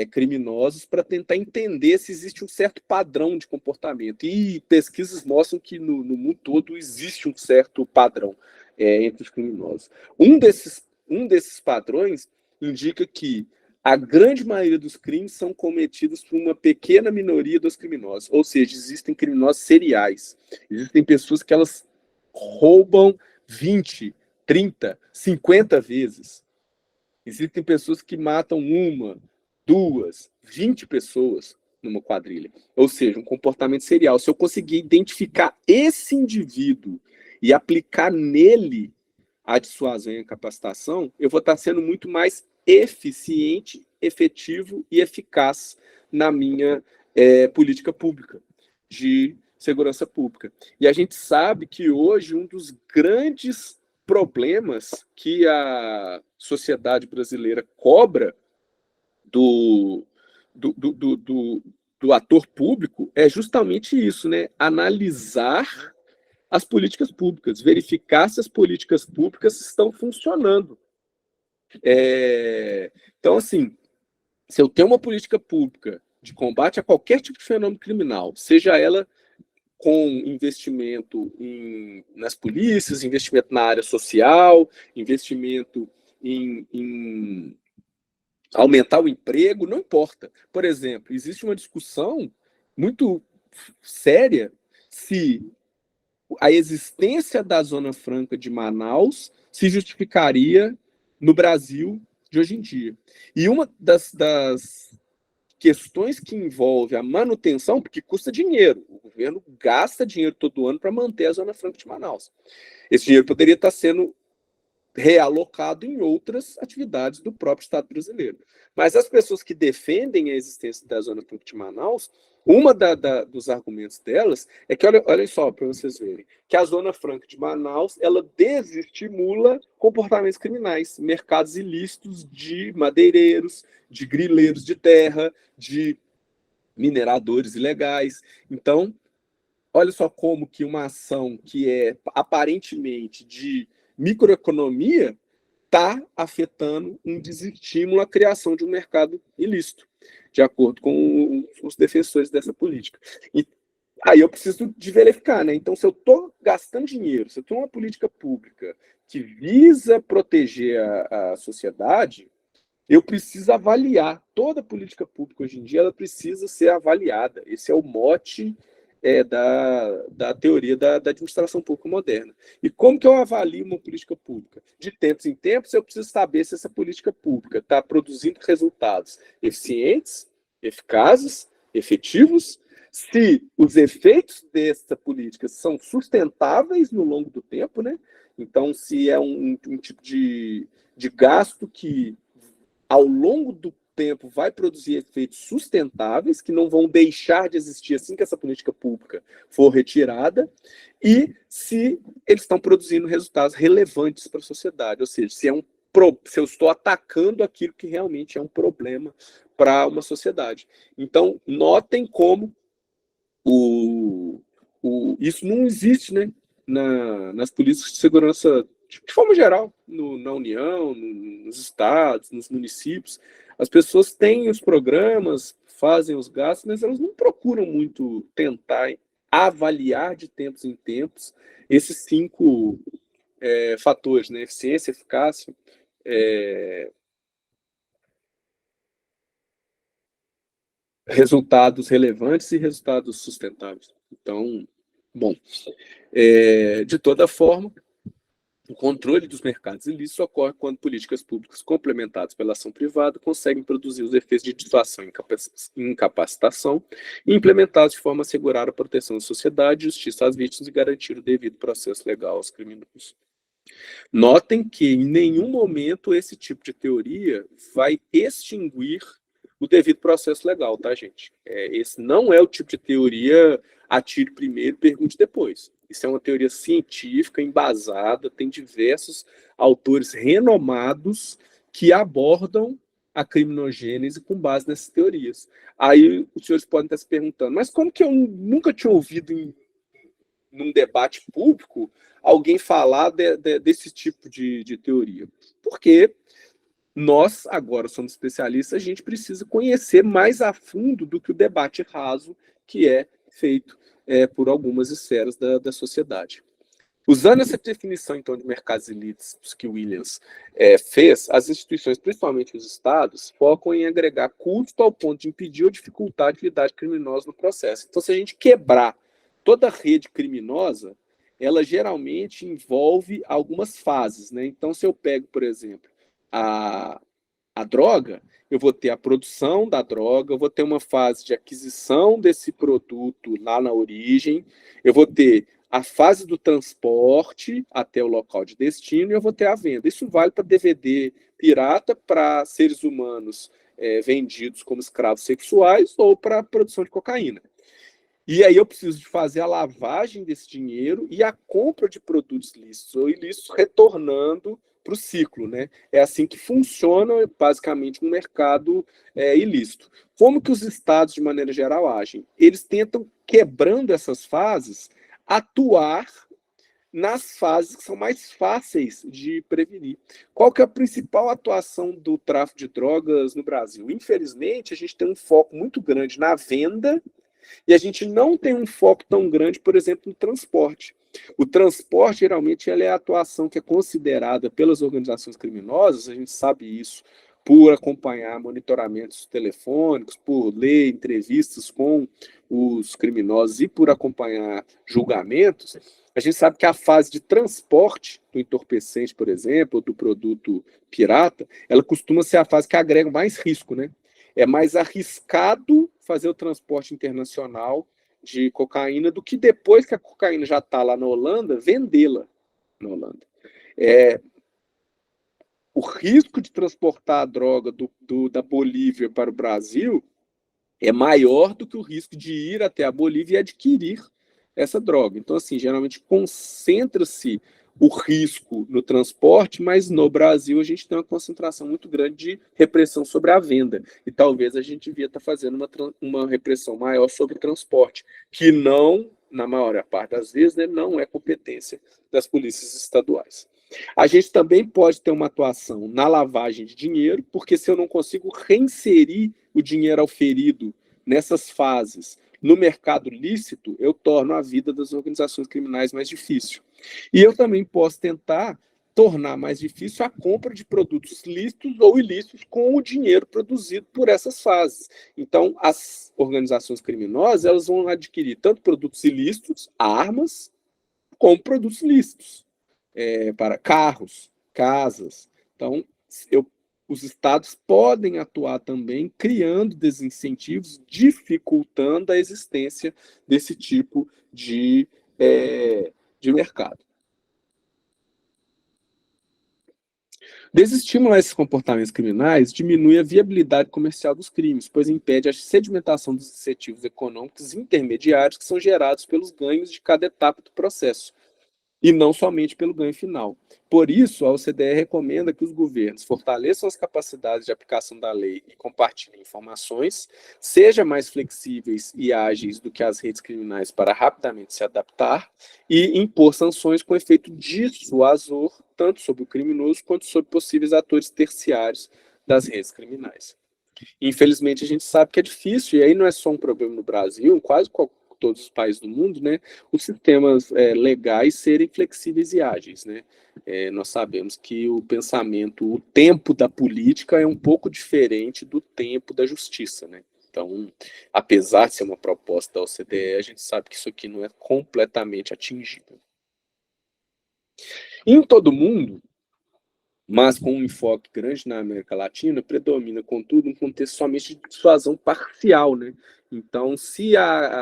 criminosos para tentar entender se existe um certo padrão de comportamento. E pesquisas mostram que no mundo todo existe um certo padrão entre os criminosos. Um desses padrões indica que a grande maioria dos crimes são cometidos por uma pequena minoria dos criminosos, ou seja, existem criminosos seriais. Existem pessoas que elas roubam 20, 30, 50 vezes. Existem pessoas que matam 1, 2, 20 pessoas numa quadrilha. Ou seja, um comportamento serial. Se eu conseguir identificar esse indivíduo e aplicar nele a dissuasão e a capacitação, eu vou estar sendo muito mais eficiente, efetivo e eficaz na minha política pública de segurança pública. E a gente sabe que hoje um dos grandes problemas que a sociedade brasileira cobra do ator público é justamente isso, né? Analisar as políticas públicas, verificar se as políticas públicas estão funcionando. Então, assim, se eu tenho uma política pública de combate a qualquer tipo de fenômeno criminal, seja ela com investimento nas polícias, investimento na área social, investimento em aumentar o emprego, não importa. Por exemplo, existe uma discussão muito séria se a existência da Zona Franca de Manaus se justificaria no Brasil de hoje em dia. E uma das questões que envolve a manutenção, porque custa dinheiro, o governo gasta dinheiro todo ano para manter a Zona Franca de Manaus. Esse dinheiro poderia estar sendo realocado em outras atividades do próprio Estado brasileiro. Mas as pessoas que defendem a existência da Zona Franca de Manaus, uma dos argumentos delas é que, olha só, para vocês verem, que a Zona Franca de Manaus, ela desestimula comportamentos criminais, mercados ilícitos de madeireiros, de grileiros de terra, de mineradores ilegais. Então, olha só como que uma ação que é aparentemente de microeconomia está afetando um desestímulo à criação de um mercado ilícito, de acordo com os defensores dessa política. E aí eu preciso de verificar, né? Então, se eu estou gastando dinheiro, se eu tenho uma política pública que visa proteger a sociedade, eu preciso avaliar. Toda política pública hoje em dia ela precisa ser avaliada. Esse é o mote da teoria da administração pública moderna. E como que eu avalio uma política pública? De tempos em tempos, eu preciso saber se essa política pública está produzindo resultados eficientes, eficazes, efetivos, se os efeitos dessa política são sustentáveis no longo do tempo, né? Então, se é um tipo de gasto que, ao longo tempo vai produzir efeitos sustentáveis, que não vão deixar de existir assim que essa política pública for retirada, e se eles estão produzindo resultados relevantes para a sociedade, ou seja, se eu estou atacando aquilo que realmente é um problema para uma sociedade. Então, notem como isso não existe, né, nas políticas de segurança de forma geral, na União, nos estados, nos municípios. As pessoas têm os programas, fazem os gastos, mas elas não procuram muito tentar avaliar de tempos em tempos esses 5 fatores, né? Eficiência, eficácia, resultados relevantes e resultados sustentáveis. Então, bom, de toda forma, o controle dos mercados ilícitos ocorre quando políticas públicas complementadas pela ação privada conseguem produzir os efeitos de dissuasão e incapacitação e implementados de forma a assegurar a proteção da sociedade, justiça às vítimas e garantir o devido processo legal aos criminosos. Notem que em nenhum momento esse tipo de teoria vai extinguir o devido processo legal, tá, gente? Esse não é o tipo de teoria atire primeiro, pergunte depois. Isso é uma teoria científica, embasada, tem diversos autores renomados que abordam a criminogênese com base nessas teorias. Aí os senhores podem estar se perguntando, mas como que eu nunca tinha ouvido num debate público alguém falar desse tipo de teoria? Porque nós, agora, somos especialistas, a gente precisa conhecer mais a fundo do que o debate raso que é feito por algumas esferas da sociedade. Usando essa definição, então, de mercados ilícitos que Williams fez, as instituições, principalmente os estados, focam em agregar custo ao ponto de impedir ou dificultar a atividade criminosa no processo. Então, se a gente quebrar toda a rede criminosa, ela geralmente envolve algumas fases, né? Então, se eu pego, por exemplo, a droga, eu vou ter a produção da droga, eu vou ter uma fase de aquisição desse produto lá na origem, eu vou ter a fase do transporte até o local de destino e eu vou ter a venda. Isso vale para DVD pirata, para seres humanos vendidos como escravos sexuais ou para a produção de cocaína. E aí eu preciso de fazer a lavagem desse dinheiro e a compra de produtos lícitos ou ilícitos retornando para o ciclo, né? É assim que funciona, basicamente, um mercado ilícito. Como que os estados, de maneira geral, agem? Eles tentam, quebrando essas fases, atuar nas fases que são mais fáceis de prevenir. Qual que é a principal atuação do tráfico de drogas no Brasil? Infelizmente, a gente tem um foco muito grande na venda e a gente não tem um foco tão grande, por exemplo, no transporte. O transporte, geralmente, é a atuação que é considerada pelas organizações criminosas, a gente sabe isso, por acompanhar monitoramentos telefônicos, por ler entrevistas com os criminosos e por acompanhar julgamentos. A gente sabe que a fase de transporte do entorpecente, por exemplo, ou do produto pirata, ela costuma ser a fase que agrega mais risco, né? É mais arriscado fazer o transporte internacional de cocaína do que depois que a cocaína já está lá na Holanda, vendê-la na Holanda. O risco de transportar a droga da Bolívia para o Brasil é maior do que o risco de ir até a Bolívia e adquirir essa droga. Então, assim, geralmente concentra-se o risco no transporte, mas no Brasil a gente tem uma concentração muito grande de repressão sobre a venda. E talvez a gente devia estar fazendo uma repressão maior sobre o transporte, que não, na maior parte das vezes, né, não é competência das polícias estaduais. A gente também pode ter uma atuação na lavagem de dinheiro, porque se eu não consigo reinserir o dinheiro auferido nessas fases no mercado lícito, eu torno a vida das organizações criminais mais difícil. E eu também posso tentar tornar mais difícil a compra de produtos lícitos ou ilícitos com o dinheiro produzido por essas fases. Então, as organizações criminosas elas vão adquirir tanto produtos ilícitos, armas, como produtos lícitos, para carros, casas. Então, os estados podem atuar também criando desincentivos, dificultando a existência desse tipo de mercado. Desestimular esses comportamentos criminais diminui a viabilidade comercial dos crimes, pois impede a sedimentação dos incentivos econômicos intermediários que são gerados pelos ganhos de cada etapa do processo, e não somente pelo ganho final. Por isso, a OCDE recomenda que os governos fortaleçam as capacidades de aplicação da lei e compartilhem informações, sejam mais flexíveis e ágeis do que as redes criminais para rapidamente se adaptar e impor sanções com efeito dissuasor, tanto sobre o criminoso quanto sobre possíveis atores terciários das redes criminais. Infelizmente, a gente sabe que é difícil, e aí não é só um problema no Brasil, em quase todos os países do mundo, né, os sistemas legais serem flexíveis e ágeis, né? Nós sabemos que o pensamento, o tempo da política é um pouco diferente do tempo da justiça, né? Então, apesar de ser uma proposta da OCDE, a gente sabe que isso aqui não é completamente atingível. Em todo mundo, mas com um enfoque grande na América Latina, predomina, contudo, um contexto somente de dissuasão parcial, né? Então, se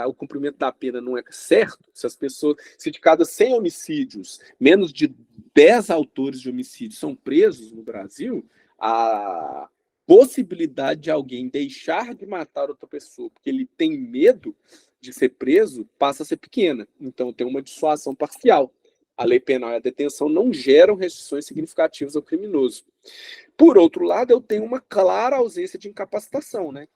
o cumprimento da pena não é certo, se as pessoas, se de cada 100 homicídios, menos de 10 autores de homicídio são presos no Brasil, a possibilidade de alguém deixar de matar outra pessoa porque ele tem medo de ser preso passa a ser pequena. Então, tem uma dissuasão parcial. A lei penal e a detenção não geram restrições significativas ao criminoso. Por outro lado, eu tenho uma clara ausência de incapacitação, né?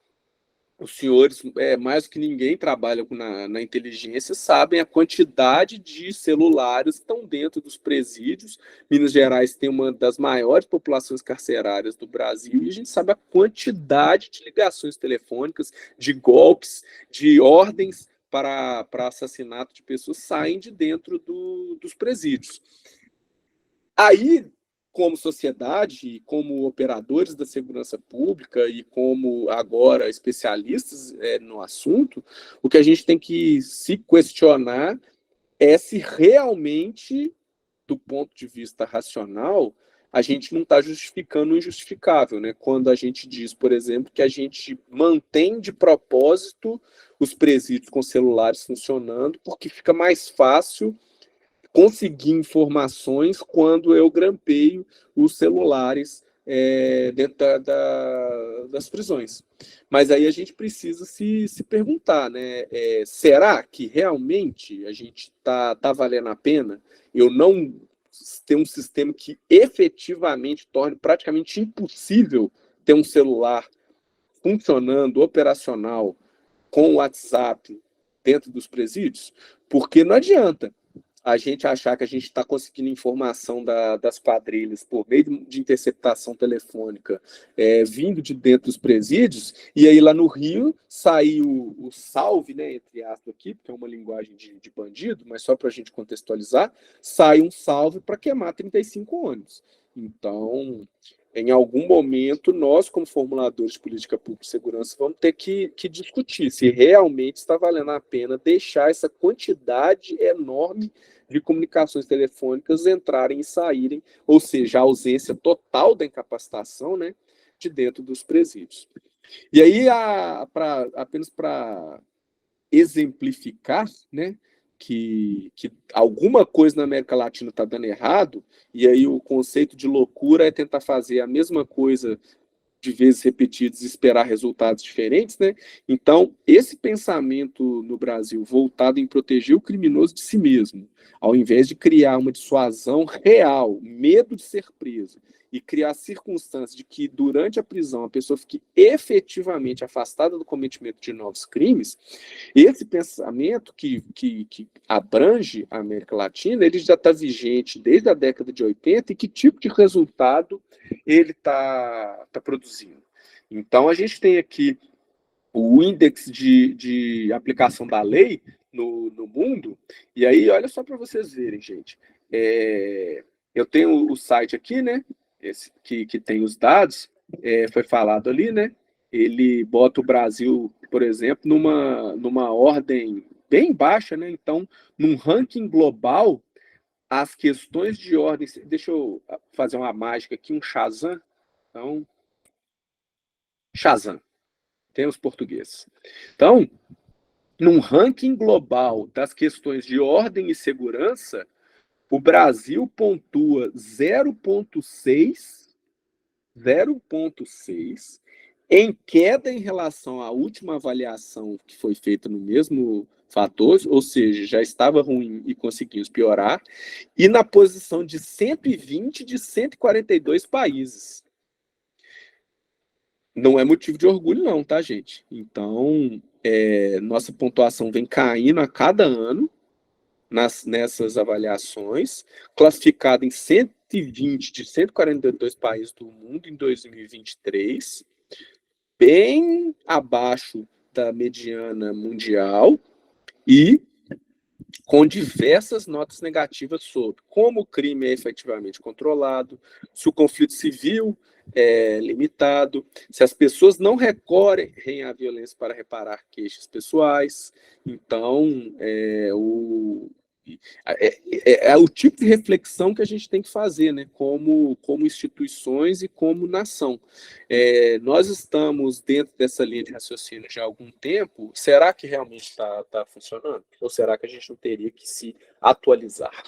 Os senhores, mais do que ninguém, trabalham na inteligência, sabem a quantidade de celulares que estão dentro dos presídios. Minas Gerais tem uma das maiores populações carcerárias do Brasil e a gente sabe a quantidade de ligações telefônicas, de golpes, de ordens para assassinato de pessoas saem de dentro dos presídios. Aí, como sociedade, como operadores da segurança pública e como agora especialistas no assunto, o que a gente tem que se questionar é se realmente, do ponto de vista racional, a gente não está justificando o injustificável, né? Quando a gente diz, por exemplo, que a gente mantém de propósito os presídios com celulares funcionando, porque fica mais fácil conseguir informações quando eu grampeio os celulares dentro das prisões. Mas aí a gente precisa se perguntar, né? Será que realmente a gente tá valendo a pena? Eu não ter um sistema que efetivamente torne praticamente impossível ter um celular funcionando, operacional, com o WhatsApp dentro dos presídios? Porque não adianta a gente achar que a gente está conseguindo informação das quadrilhas por meio de interceptação telefônica vindo de dentro dos presídios, e aí lá no Rio saiu o salve, né, entre aspas aqui, porque é uma linguagem de bandido, mas só para a gente contextualizar, sai um salve para queimar 35 ônibus. Então, em algum momento, nós, como formuladores de política pública e segurança, vamos ter que discutir se realmente está valendo a pena deixar essa quantidade enorme de comunicações telefônicas entrarem e saírem, ou seja, a ausência total da incapacitação, né, de dentro dos presídios. E aí, apenas para exemplificar, né, que alguma coisa na América Latina está dando errado, e aí o conceito de loucura é tentar fazer a mesma coisa de vezes repetidas e esperar resultados diferentes, né? Então, esse pensamento no Brasil voltado em proteger o criminoso de si mesmo, ao invés de criar uma dissuasão real, medo de ser preso, e criar circunstâncias de que durante a prisão a pessoa fique efetivamente afastada do cometimento de novos crimes, esse pensamento que abrange a América Latina, ele já está vigente desde a década de 80 e que tipo de resultado ele está produzindo. Então, a gente tem aqui o índice de aplicação da lei no mundo, e aí, olha só para vocês verem, gente. Eu tenho o site aqui, né? Esse que tem os dados, foi falado ali, né? Ele bota o Brasil, por exemplo, numa ordem bem baixa, né? Então, num ranking global, as questões de ordem. Deixa eu fazer uma mágica aqui, um Shazam. Então, Shazam, temos português. Então, num ranking global das questões de ordem e segurança, o Brasil pontua 0,6 0,6, em queda em relação à última avaliação que foi feita no mesmo fator, ou seja, já estava ruim e conseguimos piorar, e na posição de 120 de 142 países. Não é motivo de orgulho não, tá, gente? Então, nossa pontuação vem caindo a cada ano nessas avaliações, classificada em 120 de 142 países do mundo em 2023, bem abaixo da mediana mundial e com diversas notas negativas sobre como o crime é efetivamente controlado, se o conflito civil é limitado, se as pessoas não recorrem à violência para reparar queixas pessoais. Então, é o tipo de reflexão que a gente tem que fazer, né, como instituições e como nação. Nós estamos dentro dessa linha de raciocínio já há algum tempo. Será que realmente está funcionando? Ou será que a gente não teria que se atualizar?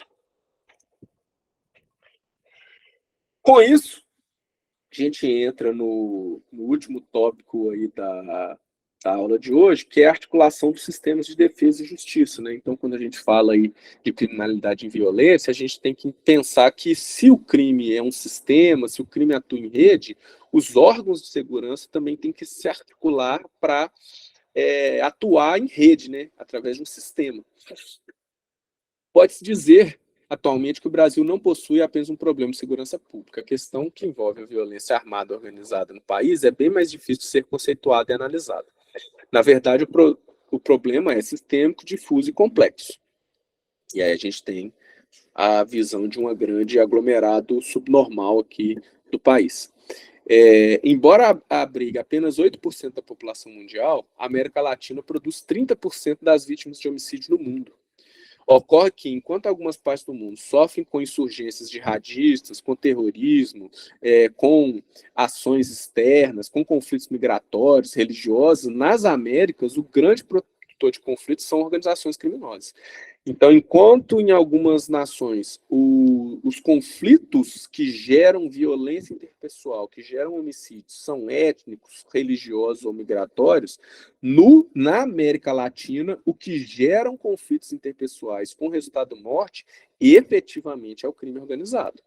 Com isso, a gente entra no último tópico aí da aula de hoje, que é a articulação dos sistemas de defesa e justiça, né? Então, quando a gente fala aí de criminalidade e violência, a gente tem que pensar que se o crime é um sistema, se o crime atua em rede, os órgãos de segurança também têm que se articular para atuar em rede, né? Através de um sistema. Pode-se dizer atualmente que o Brasil não possui apenas um problema de segurança pública. A questão que envolve a violência armada organizada no país é bem mais difícil de ser conceituada e analisada. Na verdade, o problema é sistêmico, difuso e complexo. E aí a gente tem a visão de um grande aglomerado subnormal aqui do país. Embora abrigue apenas 8% da população mundial, a América Latina produz 30% das vítimas de homicídio no mundo. Ocorre que, enquanto algumas partes do mundo sofrem com insurgências jihadistas, com terrorismo, com ações externas, com conflitos migratórios, religiosos, nas Américas, o grande produtor de conflitos são organizações criminosas. Então, enquanto em algumas nações os conflitos que geram violência interpessoal, que geram homicídios, são étnicos, religiosos ou migratórios, na América Latina, o que geram conflitos interpessoais com resultado morte, efetivamente é o crime organizado.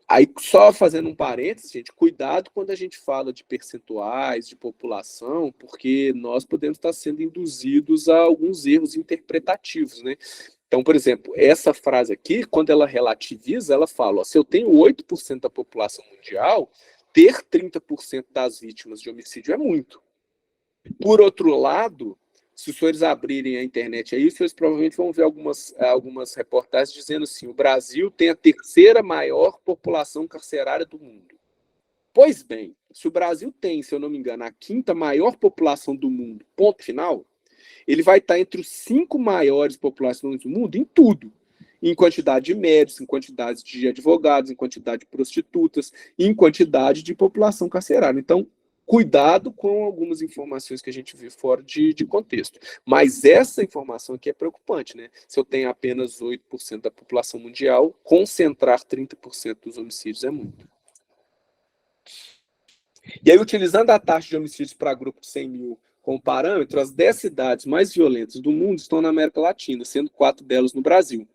Aí, só fazendo um parênteses, gente, cuidado quando a gente fala de percentuais, de população, porque nós podemos estar sendo induzidos a alguns erros interpretativos, né? Então, por exemplo, essa frase aqui, quando ela relativiza, ela fala, ó, se eu tenho 8% da população mundial, ter 30% das vítimas de homicídio é muito. Por outro lado, se os senhores abrirem a internet aí, os senhores provavelmente vão ver algumas reportagens dizendo assim, o Brasil tem a terceira maior população carcerária do mundo. Pois bem, se o Brasil tem, se eu não me engano, a quinta maior população do mundo, ponto final, ele vai estar entre os 5 maiores populações do mundo em tudo. Em quantidade de médicos, em quantidade de advogados, em quantidade de prostitutas, em quantidade de população carcerária. Então, cuidado com algumas informações que a gente vê fora de contexto. Mas essa informação aqui é preocupante, né? Se eu tenho apenas 8% da população mundial, concentrar 30% dos homicídios é muito. E aí, utilizando a taxa de homicídios para grupo de 100 mil como parâmetro, as 10 cidades mais violentas do mundo estão na América Latina, sendo 4 delas no Brasil.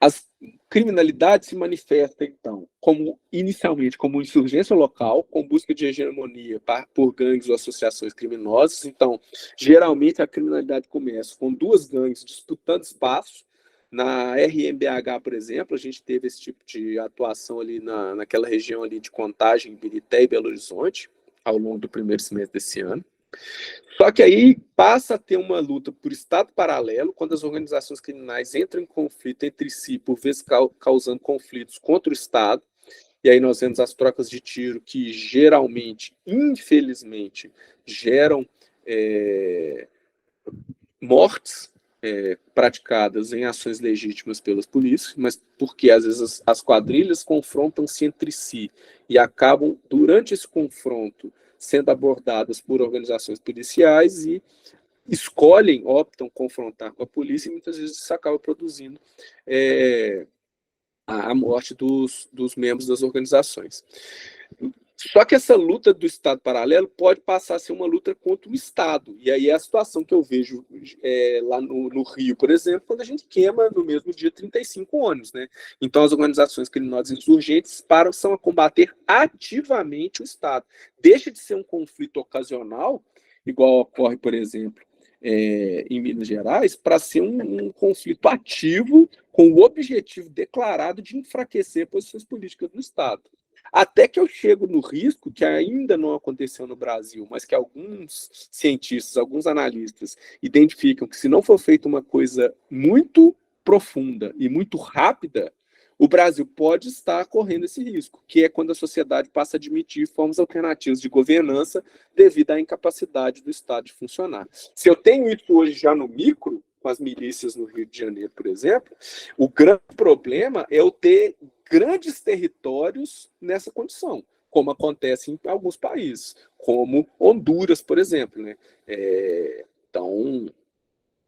As criminalidade se manifesta, então, inicialmente como insurgência local, com busca de hegemonia por gangues ou associações criminosas. Então, geralmente, a criminalidade começa com 2 gangues disputando espaço. Na RMBH, por exemplo, a gente teve esse tipo de atuação ali naquela região ali de Contagem, Ibirité e Belo Horizonte, ao longo do primeiro semestre desse ano. Só que aí passa a ter uma luta por estado paralelo, quando as organizações criminais entram em conflito entre si, por vezes causando conflitos contra o Estado, e aí nós vemos as trocas de tiro que geralmente, infelizmente, geram mortes praticadas em ações legítimas pelas polícias, mas porque às vezes as quadrilhas confrontam-se entre si e acabam, durante esse confronto, sendo abordadas por organizações policiais e optam confrontar com a polícia, e muitas vezes isso acaba produzindo a morte dos membros das organizações. Só que essa luta do Estado paralelo pode passar a ser uma luta contra o Estado. E aí é a situação que eu vejo lá no Rio, por exemplo, quando a gente queima no mesmo dia 35 ônibus. Né? Então as organizações criminosas insurgentes passam a combater ativamente o Estado. Deixa de ser um conflito ocasional, igual ocorre, por exemplo, em Minas Gerais, para ser um conflito ativo com o objetivo declarado de enfraquecer posições políticas do Estado. Até que eu chego no risco, que ainda não aconteceu no Brasil, mas que alguns cientistas, alguns analistas identificam que se não for feita uma coisa muito profunda e muito rápida, o Brasil pode estar correndo esse risco, que é quando a sociedade passa a admitir formas alternativas de governança devido à incapacidade do Estado de funcionar. Se eu tenho isso hoje já no micro, com as milícias no Rio de Janeiro, por exemplo, o grande problema é eu ter grandes territórios nessa condição, como acontece em alguns países, como Honduras, por exemplo. Né? Então,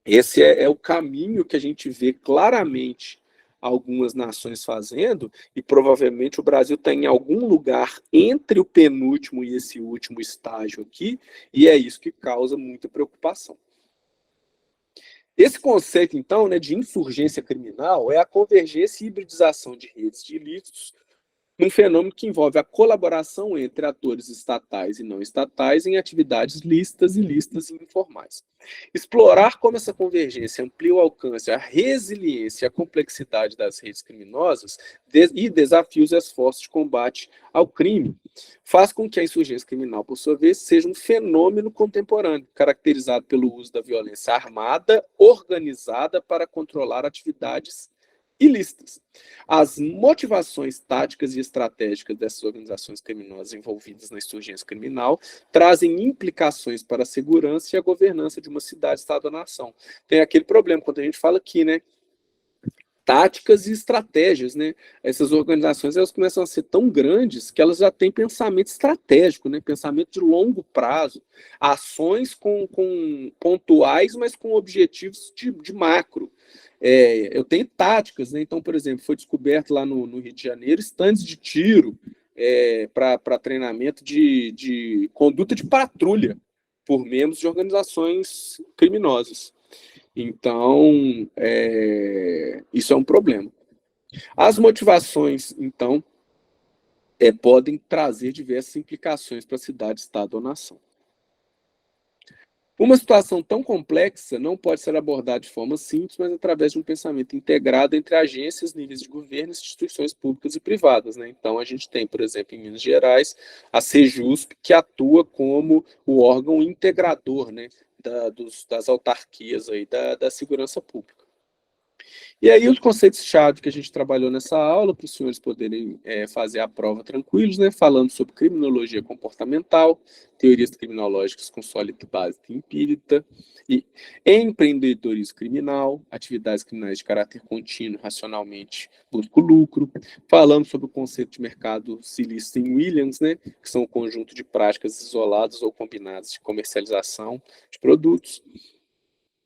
esse é o caminho que a gente vê claramente algumas nações fazendo, e provavelmente o Brasil está em algum lugar entre o penúltimo e esse último estágio aqui, e é isso que causa muita preocupação. Esse conceito, então, né, de insurgência criminal é a convergência e hibridização de redes de ilícitos num fenômeno que envolve a colaboração entre atores estatais e não estatais em atividades lícitas, ilícitas e informais. Explorar como essa convergência amplia o alcance, a resiliência e a complexidade das redes criminosas e desafia os esforços de combate ao crime faz com que a insurgência criminal, por sua vez, seja um fenômeno contemporâneo, caracterizado pelo uso da violência armada, organizada para controlar atividades ilícitas. As motivações táticas e estratégicas dessas organizações criminosas envolvidas na insurgência criminal trazem implicações para a segurança e a governança de uma cidade, estado ou nação. Tem aquele problema, quando a gente fala aqui, né? Táticas e estratégias, né? Essas organizações, elas começam a ser tão grandes que elas já têm pensamento estratégico, né? Pensamento de longo prazo, ações com pontuais, mas com objetivos de macro. Eu tenho táticas, né? Então, por exemplo, foi descoberto lá no Rio de Janeiro estandes de tiro para treinamento de conduta de patrulha por membros de organizações criminosas. Então, isso é um problema. As motivações, então, podem trazer diversas implicações para a cidade, estado ou nação. Uma situação tão complexa não pode ser abordada de forma simples, mas através de um pensamento integrado entre agências, níveis de governo, instituições públicas e privadas. Né? Então, a gente tem, por exemplo, em Minas Gerais, a Sejusp, que atua como o órgão integrador, né, das autarquias aí, da segurança pública. E aí os conceitos-chave que a gente trabalhou nessa aula, para os senhores poderem fazer a prova tranquilos, né, falando sobre criminologia comportamental, teorias criminológicas com sólida base empírica, e empreendedorismo criminal, atividades criminais de caráter contínuo, racionalmente busca o lucro. Falamos sobre o conceito de mercado ilícito em Williams, né, que são um conjunto de práticas isoladas ou combinadas de comercialização de produtos.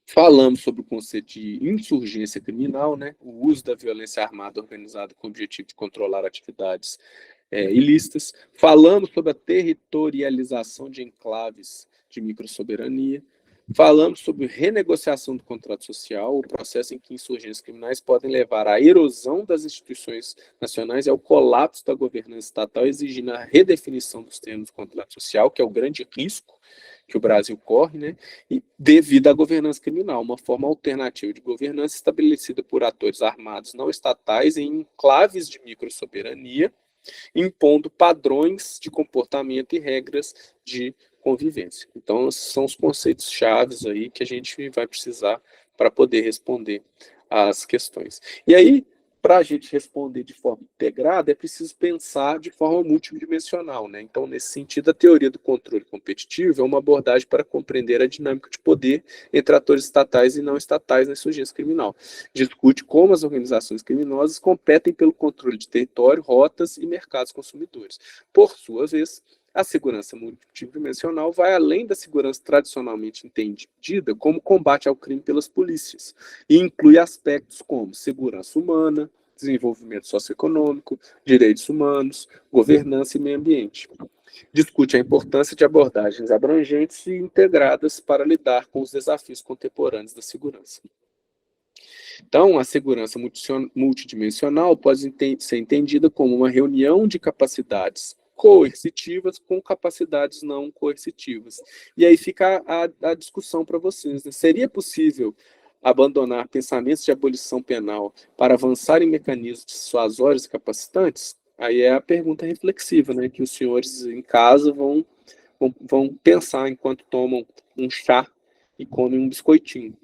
Falamos sobre o conceito de insurgência criminal, né? O uso da violência armada organizada com o objetivo de controlar atividades ilícitas. Falamos sobre a territorialização de enclaves de microsoberania. Falamos sobre renegociação do contrato social, o processo em que insurgências criminais podem levar à erosão das instituições nacionais e ao colapso da governança estatal, exigindo a redefinição dos termos do contrato social, que é o grande risco que o Brasil corre, né? E devido à governança criminal, uma forma alternativa de governança estabelecida por atores armados não estatais em enclaves de microsoberania, impondo padrões de comportamento e regras de convivência. Então, são os conceitos chaves aí que a gente vai precisar para poder responder às questões. E aí, para a gente responder de forma integrada, é preciso pensar de forma multidimensional, né? Então, nesse sentido, a teoria do controle competitivo é uma abordagem para compreender a dinâmica de poder entre atores estatais e não estatais na insurgência criminal. Discute como as organizações criminosas competem pelo controle de território, rotas e mercados consumidores. Por sua vez, a segurança multidimensional vai além da segurança tradicionalmente entendida como combate ao crime pelas polícias e inclui aspectos como segurança humana, desenvolvimento socioeconômico, direitos humanos, governança e meio ambiente. Discute a importância de abordagens abrangentes e integradas para lidar com os desafios contemporâneos da segurança. Então, a segurança multidimensional pode ser entendida como uma reunião de capacidades coercitivas com capacidades não coercitivas. E aí fica a discussão para vocês, né? Seria possível abandonar pensamentos de abolição penal para avançar em mecanismos dissuasórios e capacitantes? Aí é a pergunta reflexiva, né, que os senhores em casa vão pensar enquanto tomam um chá e comem um biscoitinho.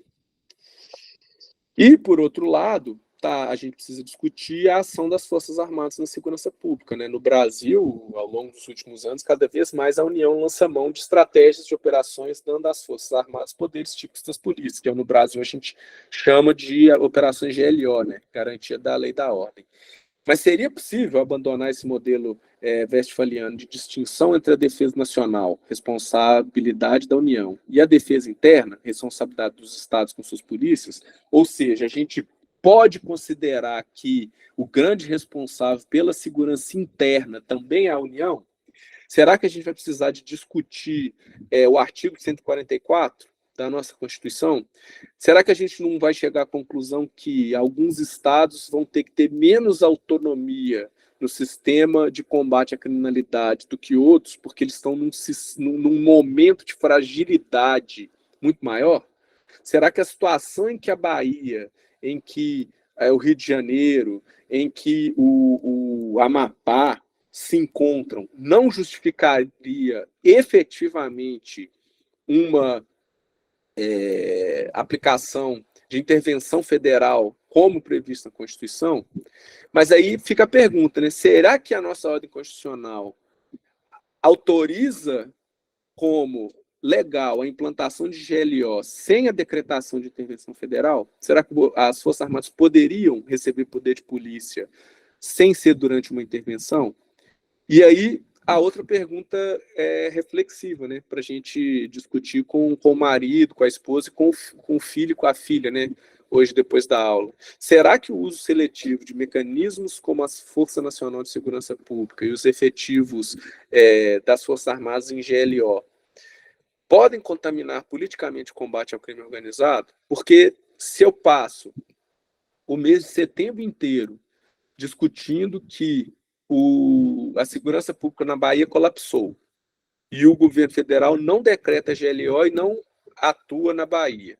E, por outro lado, a gente precisa discutir a ação das Forças Armadas na segurança pública, né? No Brasil, ao longo dos últimos anos, cada vez mais a União lança mão de estratégias de operações, dando às Forças Armadas poderes típicos das polícias, que no Brasil a gente chama de operações GLO, né? Garantia da lei e da ordem. Mas seria possível abandonar esse modelo westphaliano de distinção entre a defesa nacional, responsabilidade da União, e a defesa interna, responsabilidade dos estados com suas polícias? Ou seja, a gente pode considerar que o grande responsável pela segurança interna também é a União? Será que a gente vai precisar de discutir o artigo 144 da nossa Constituição? Será que a gente não vai chegar à conclusão que alguns estados vão ter que ter menos autonomia no sistema de combate à criminalidade do que outros, porque eles estão num momento de fragilidade muito maior? Será que a situação em que a Bahia, em que o Rio de Janeiro, em que o Amapá se encontram, não justificaria efetivamente uma aplicação de intervenção federal como previsto na Constituição? Mas aí fica a pergunta, né? Será que a nossa ordem constitucional autoriza como legal a implantação de GLO sem a decretação de intervenção federal? Será que as Forças Armadas poderiam receber poder de polícia sem ser durante uma intervenção? E aí a outra pergunta é reflexiva, né, para a gente discutir com o marido, com a esposa, com o filho e com a filha, né, hoje depois da aula. Será que o uso seletivo de mecanismos como a Força Nacional de Segurança Pública e os efetivos das Forças Armadas em GLO podem contaminar politicamente o combate ao crime organizado? Porque se eu passo o mês de setembro inteiro discutindo que a segurança pública na Bahia colapsou e o governo federal não decreta GLO e não atua na Bahia,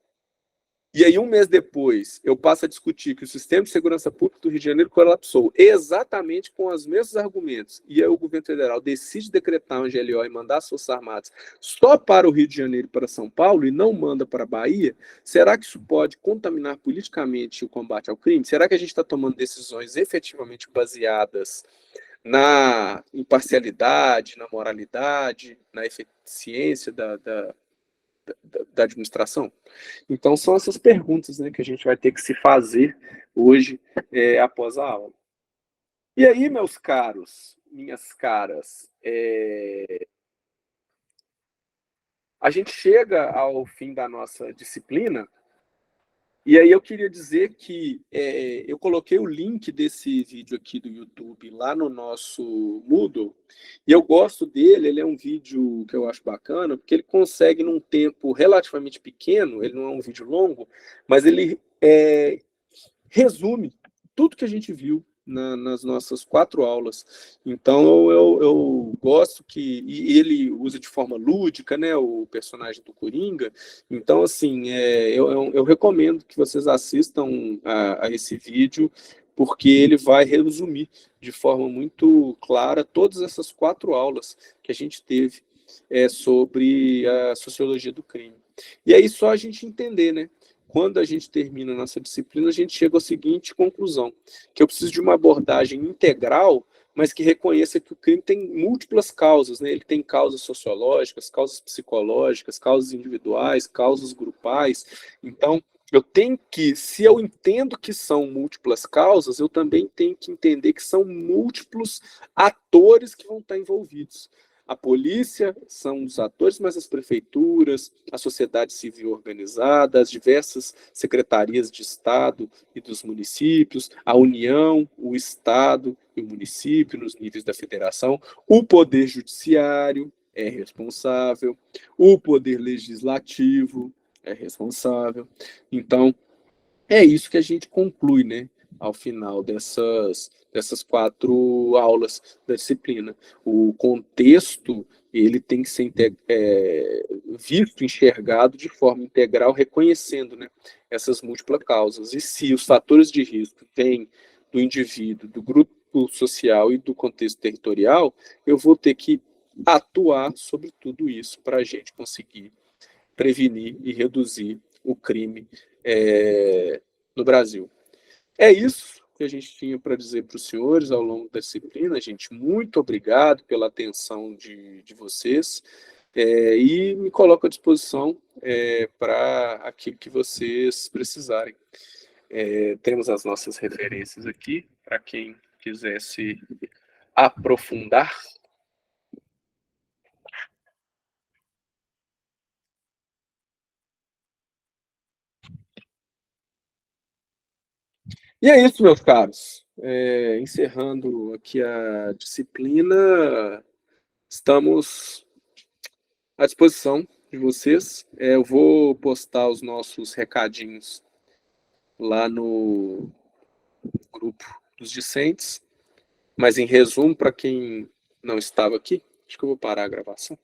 e aí um mês depois eu passo a discutir que o sistema de segurança pública do Rio de Janeiro colapsou exatamente com os mesmos argumentos, e aí o governo federal decide decretar um GLO e mandar as Forças Armadas só para o Rio de Janeiro e para São Paulo e não manda para a Bahia, será que isso pode contaminar politicamente o combate ao crime? Será que a gente está tomando decisões efetivamente baseadas na imparcialidade, na moralidade, na eficiência da administração? Então, são essas perguntas, né, que a gente vai ter que se fazer hoje, após a aula. E aí, meus caros, minhas caras, a gente chega ao fim da nossa disciplina, e aí eu queria dizer que eu coloquei o link desse vídeo aqui do YouTube lá no nosso Moodle, e eu gosto dele. Ele é um vídeo que eu acho bacana, porque ele consegue, num tempo relativamente pequeno, ele não é um vídeo longo, mas ele resume tudo que a gente viu nas nossas 4 aulas. Então eu gosto que... E ele usa de forma lúdica, né, o personagem do Coringa. Então, assim, eu recomendo que vocês assistam a esse vídeo, porque ele vai resumir de forma muito clara todas essas 4 aulas que a gente teve sobre a sociologia do crime. E aí só a gente entender, né? Quando a gente termina a nossa disciplina, a gente chega à seguinte conclusão, que eu preciso de uma abordagem integral, mas que reconheça que o crime tem múltiplas causas, né? Ele tem causas sociológicas, causas psicológicas, causas individuais, causas grupais. Então, eu tenho que, se eu entendo que são múltiplas causas, eu também tenho que entender que são múltiplos atores que vão estar envolvidos. a polícia são os atores, mas as prefeituras, a sociedade civil organizada, as diversas secretarias de Estado e dos municípios, a União, o Estado e o município, nos níveis da federação, o Poder Judiciário é responsável, o Poder Legislativo é responsável. Então, é isso que a gente conclui, né, ao final dessas 4 aulas da disciplina. O contexto, ele tem que ser visto, enxergado de forma integral, reconhecendo, né, essas múltiplas causas. E se os fatores de risco vêm do indivíduo, do grupo social e do contexto territorial, eu vou ter que atuar sobre tudo isso para a gente conseguir prevenir e reduzir o crime no Brasil. É isso que a gente tinha para dizer para os senhores ao longo da disciplina. Gente, muito obrigado pela atenção de vocês e me coloco à disposição para aquilo que vocês precisarem. Temos as nossas referências aqui, para quem quisesse aprofundar. E é isso, meus caros. Encerrando aqui a disciplina, estamos à disposição de vocês. Eu vou postar os nossos recadinhos lá no grupo dos discentes, mas em resumo, para quem não estava aqui, acho que eu vou parar a gravação.